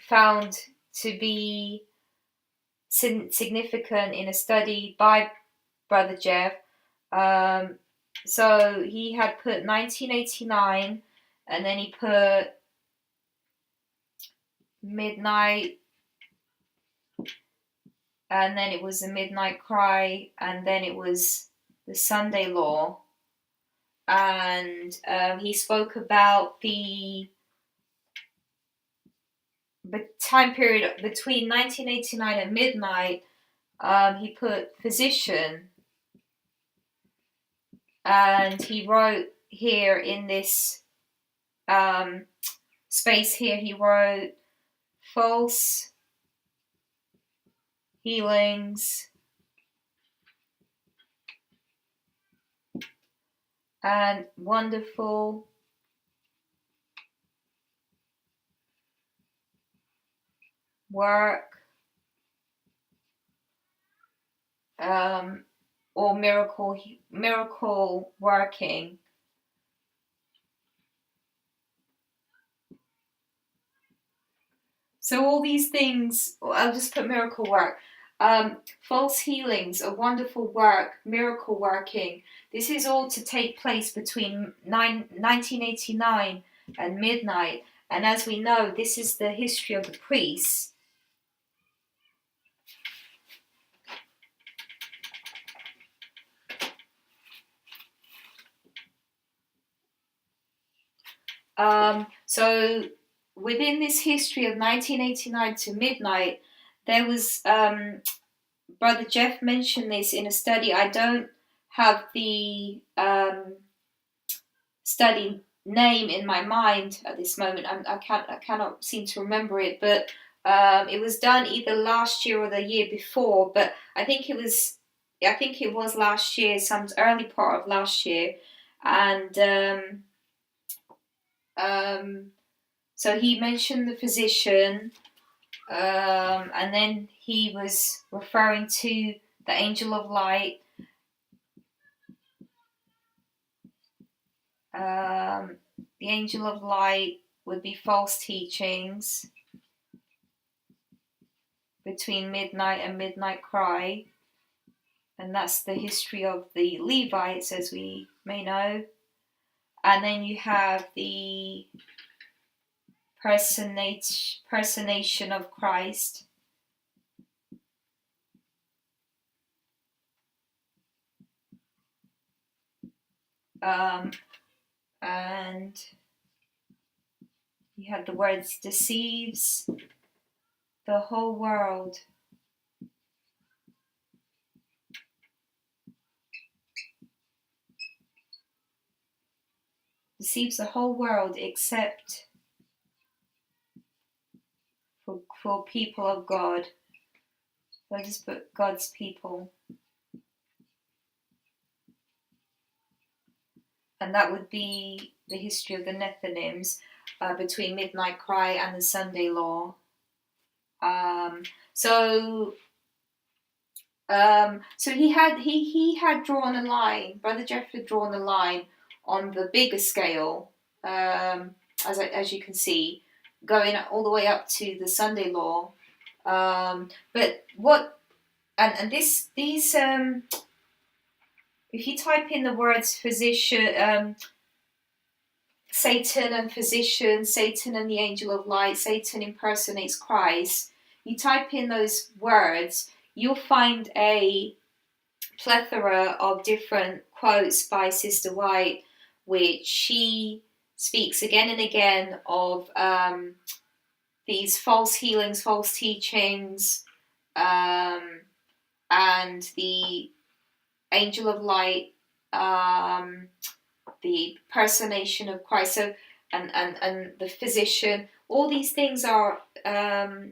found to be significant in a study by Brother Jeff. So he had put 1989, and then he put midnight, and then it was the midnight cry, and then it was the Sunday law. And he spoke about the time period between 1989 and midnight. He put physician, and he wrote here in this space here, he wrote false healings and wonderful work, or miracle working. So all these things, I'll just put miracle work. False healings, a wonderful work, miracle working. This is all to take place between 1989 and midnight. And as we know, this is the history of the priests. So within this history of 1989 to midnight, there was, Brother Jeff mentioned this in a study. I don't have the study name in my mind at this moment. I cannot seem to remember it, but it was done either last year or the year before. But I think it was last year, some early part of last year, and so he mentioned the physician, and then he was referring to the angel of light. The angel of light would be false teachings between midnight and midnight cry, and that's the history of the Levites, as we may know. And then you have the personation of Christ. And you have the words deceives the whole world. Deceives the whole world except for people of God. So I just put God's people. And that would be the history of the Nethinims between midnight cry and the Sunday law. So he had drawn a line. Brother Jeff had drawn a line on the bigger scale, as you can see, going all the way up to the Sunday law. But what and these if you type in the words physician, Satan and physician, Satan and the angel of light, Satan impersonates Christ, you type in those words, you'll find a plethora of different quotes by Sister White, which she speaks again and again of these false healings, false teachings, and the angel of light, the personation of Christ, so and the physician. All these things are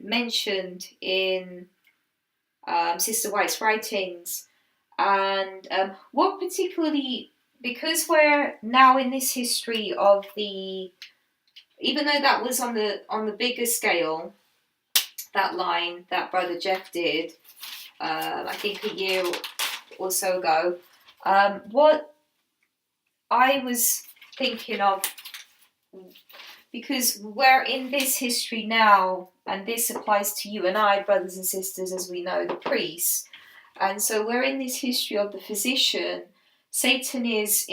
mentioned in Sister White's writings, and what particularly, because we're now in this history of the, even though that was on the bigger scale, that line that Brother Jeff did, I think a year or so ago, what I was thinking of, because we're in this history now, and this applies to you and I, brothers and sisters, as we know, the priests, and so we're in this history of the physician. Satan is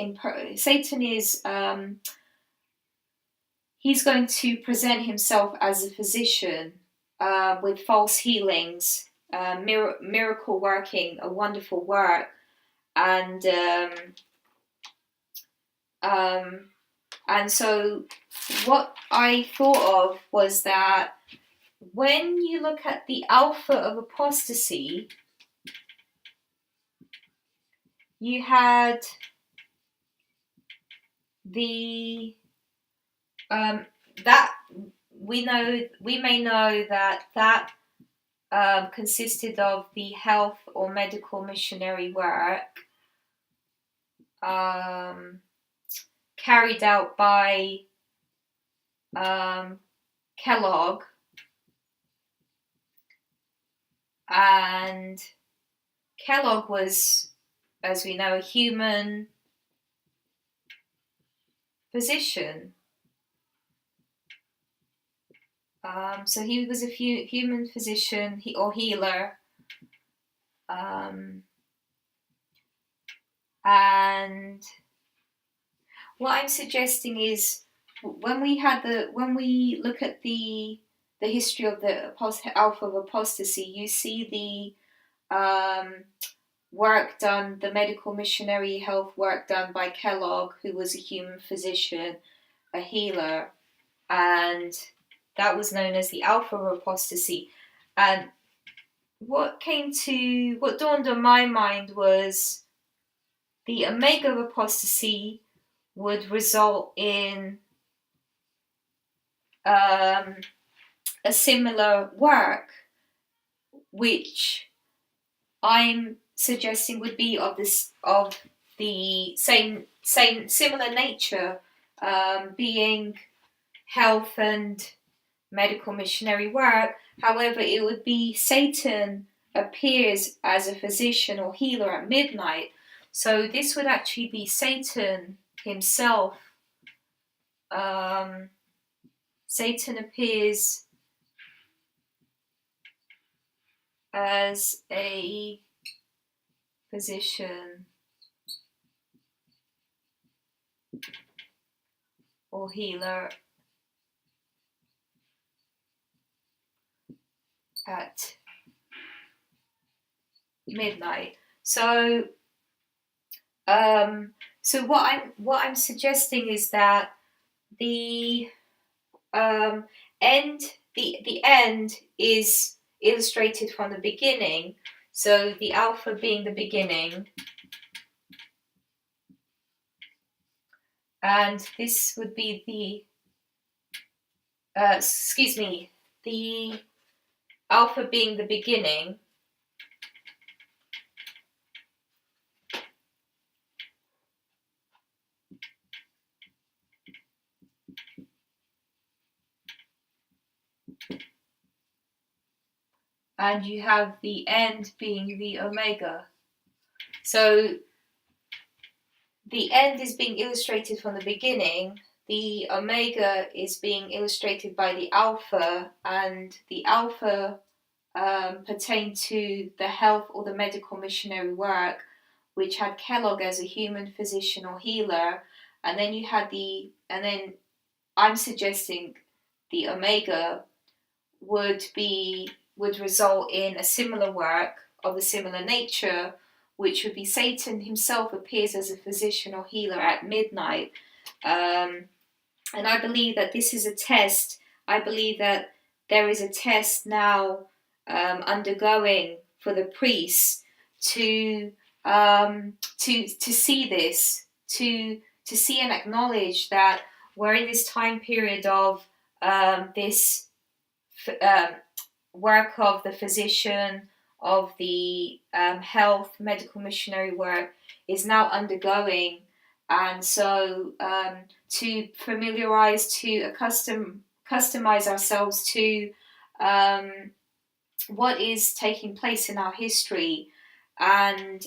he's going to present himself as a physician with false healings, miracle working, a wonderful work, and so what I thought of was that when you look at the alpha of apostasy, you had the that we may know that consisted of the health or medical missionary work carried out by Kellogg, and Kellogg was, as we know, a human physician. So he was a human physician or healer, and what I'm suggesting is when we look at the history of the alpha of apostasy, you see the work done, the medical missionary health work done by Kellogg, who was a human physician, a healer, and that was known as the alpha of apostasy. And what dawned on my mind was the omega of apostasy would result in a similar work, which I'm suggesting would be of the same similar nature, being health and medical missionary work. However, it would be Satan appears as a physician or healer at midnight. So this would actually be Satan himself. Satan appears as a physician or healer at midnight. So what I'm suggesting is that the end is illustrated from the beginning. So the alpha being the beginning, and this would be the alpha being the beginning, and you have the end being the omega. So the end is being illustrated from the beginning, the omega is being illustrated by the alpha, and the alpha pertained to the health or the medical missionary work, which had Kellogg as a human physician or healer, and then I'm suggesting the omega would result in a similar work of a similar nature, which would be Satan himself appears as a physician or healer at midnight. And I believe that this is a test. I believe that there is a test now undergoing for the priests to see this, to see and acknowledge that we're in this time period of this work of the physician, of the health, medical missionary work is now undergoing. And so to familiarize, to customize ourselves to what is taking place in our history. And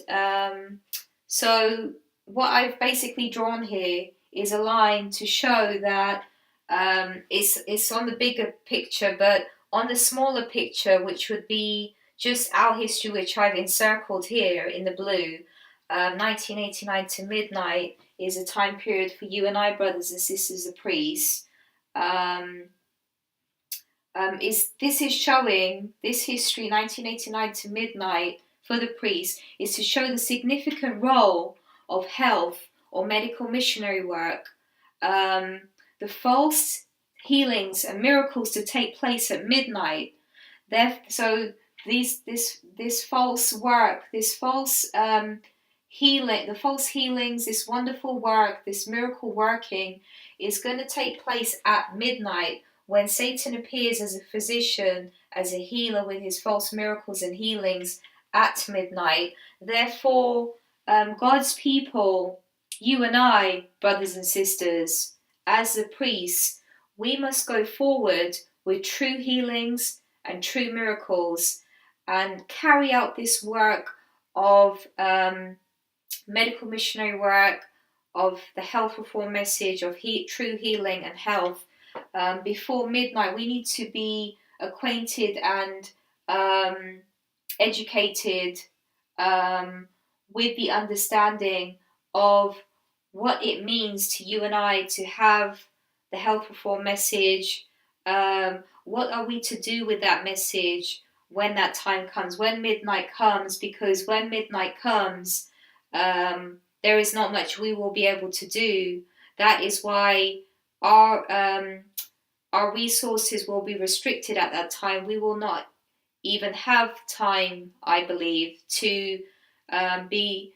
so what I've basically drawn here is a line to show that it's on the bigger picture, but on the smaller picture, which would be just our history, which I've encircled here in the blue, 1989 to midnight is a time period for you and I, brothers and sisters, the priests. This is showing this history, 1989 to midnight, for the priests, is to show the significant role of health or medical missionary work, the false healings and miracles to take place at midnight. So this false work, this false healing, the false healings, this wonderful work, this miracle working is going to take place at midnight, when Satan appears as a physician, as a healer with his false miracles and healings at midnight. Therefore, God's people, you and I, brothers and sisters, as the priests, we must go forward with true healings and true miracles and carry out this work of medical missionary work, of the health reform message, of true healing and health. Before midnight, we need to be acquainted and educated with the understanding of what it means to you and I to have the health reform message. What are we to do with that message when that time comes, when midnight comes? Because when midnight comes, there is not much we will be able to do. That is why our resources will be restricted at that time. We will not even have time, I believe, to be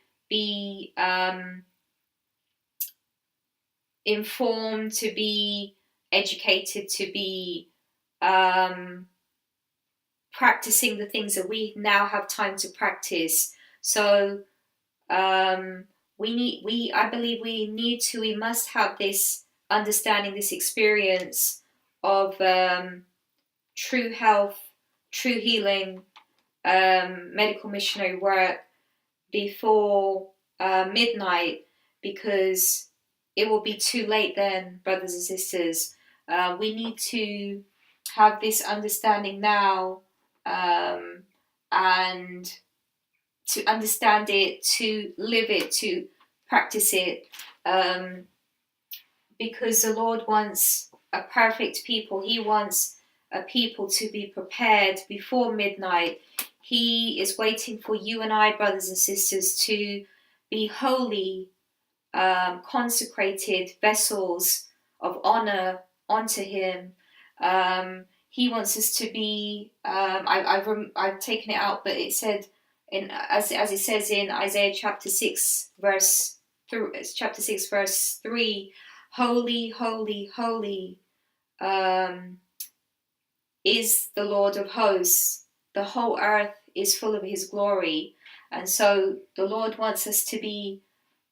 informed, to be educated, to be practicing the things that we now have time to practice. So I believe we must have this understanding, this experience of true health, true healing, medical missionary work before midnight, because it will be too late then, brothers and sisters. We need to have this understanding now, and to understand it, to live it, to practice it, because the Lord wants a perfect people. He wants a people to be prepared before midnight. He is waiting for you and I, brothers and sisters, to be holy, consecrated vessels of honor unto Him. He wants us to be. I've taken it out, but it said as it says in Isaiah chapter 6 verse 3, holy, holy, holy is the Lord of hosts. The whole earth is full of His glory, and so the Lord wants us to be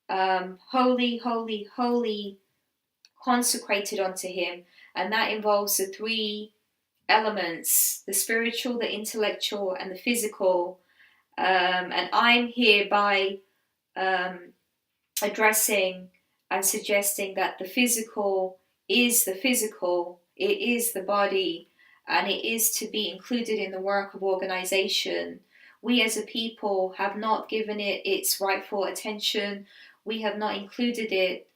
holy, holy, holy, consecrated unto Him, and that involves the three elements: the spiritual, the intellectual, and the physical. And I'm here by addressing and suggesting that the physical is the physical, it is the body, and it is to be included in the work of organization. We as a people have not given it its rightful attention. We have not included it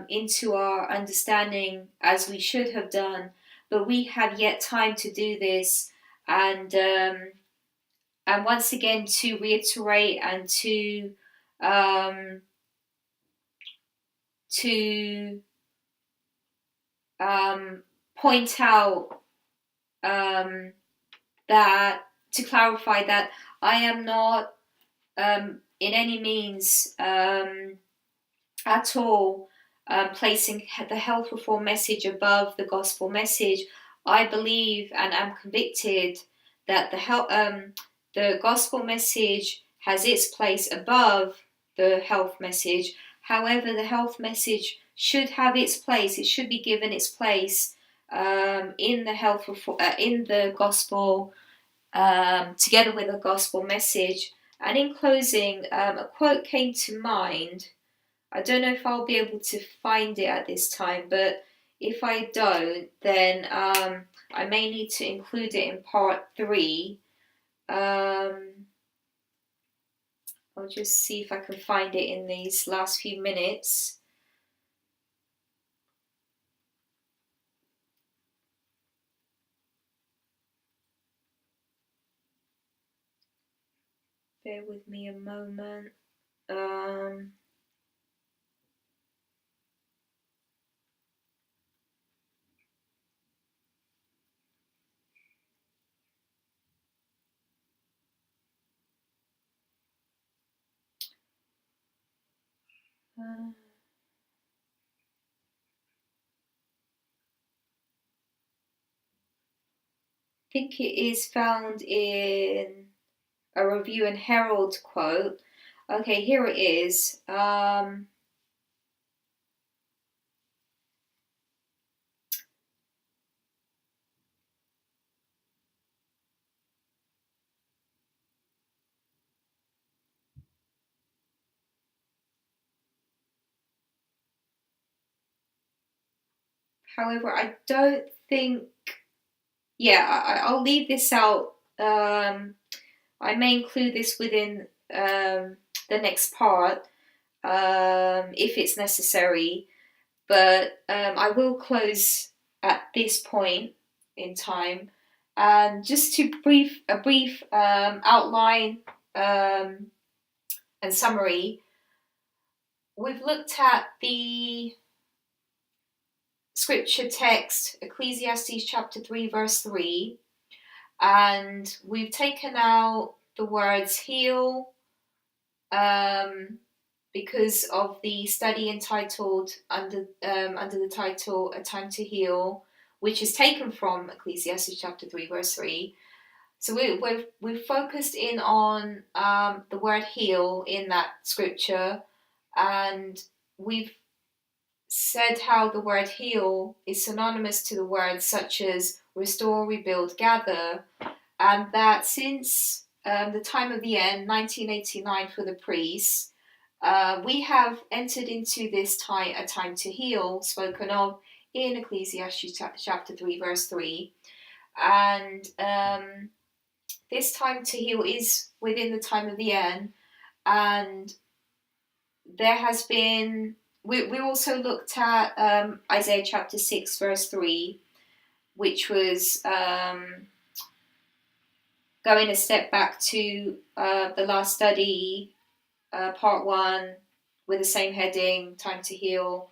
into our understanding as we should have done, but we have yet time to do this. And once again, to reiterate and um, to point out that, to clarify that I am not in any means at all placing the health reform message above the gospel message. I believe and am convicted that the gospel message has its place above the health message. However, the health message should have its place. It should be given its place in the health reform, in the gospel, together with the gospel message. And in closing, a quote came to mind. I don't know if I'll be able to find it at this time, but if I don't, then I may need to include it in part 3. I'll just see if I can find it in these last few minutes. Bear with me a moment. I think it is found in a Review and Herald quote. Okay, here it is. However, I don't think. Yeah, I'll leave this out. I may include this within the next part if it's necessary, but I will close at this point in time. And just to a brief outline and summary, we've looked at the scripture text, Ecclesiastes chapter 3, verse 3, and we've taken out the words heal, because of the study entitled under the title "A Time to Heal," which is taken from Ecclesiastes chapter 3, verse 3. So we've focused in on the word "heal" in that scripture, and we've said how the word "heal" is synonymous to the words such as restore, rebuild, gather, and that since the time of the end, 1989 for the priests, we have entered into this time, a time to heal, spoken of in Ecclesiastes chapter 3, verse 3. And this time to heal is within the time of the end. And there has been, we also looked at Isaiah chapter 6, verse 3, which was going a step back to the last study, part 1, with the same heading, Time to Heal,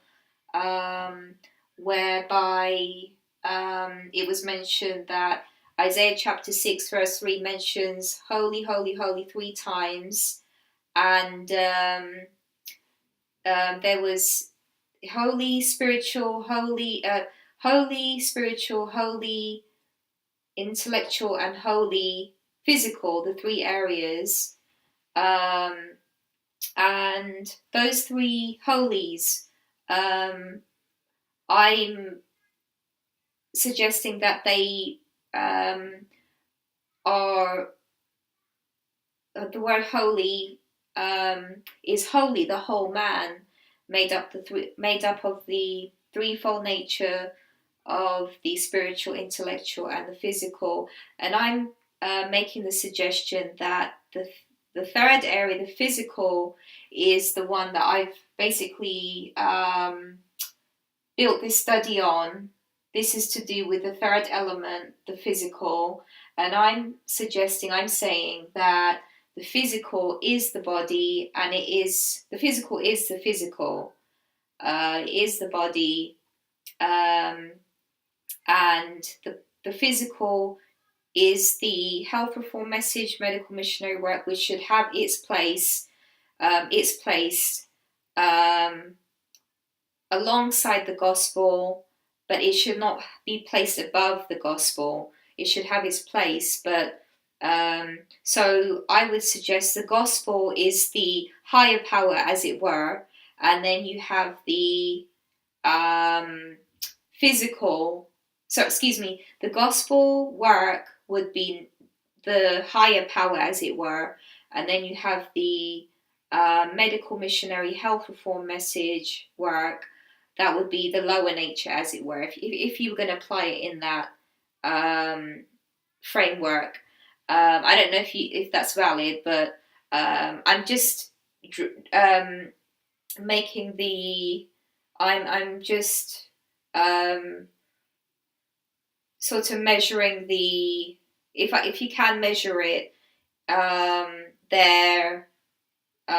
whereby it was mentioned that Isaiah chapter 6, verse 3 mentions holy, holy, holy 3 times, and there was holy, spiritual, holy, spiritual, holy, intellectual, and holy physical, the 3 areas. And those 3 holies, I'm suggesting that they are, the word holy is holy, the whole man, made up of the threefold nature of the spiritual, intellectual, and the physical. And I'm making the suggestion that the third area, the physical, is the one that I've basically built this study on. This is to do with the third element, the physical, and I'm saying that the physical is the body, and the physical is the physical. It is the body, and the physical is the health reform message, medical missionary work, which should have its place alongside the gospel, but it should not be placed above the gospel. It should have its place, but so I would suggest the gospel is the higher power, as it were, and then you have the physical. So, excuse me, the gospel work would be the higher power, as it were, and then you have the medical missionary health reform message work. That would be the lower nature, as it were, if you were going to apply it in that framework. I don't know if that's valid, but I'm just making the. I'm just sort of measuring the. If you can measure it, there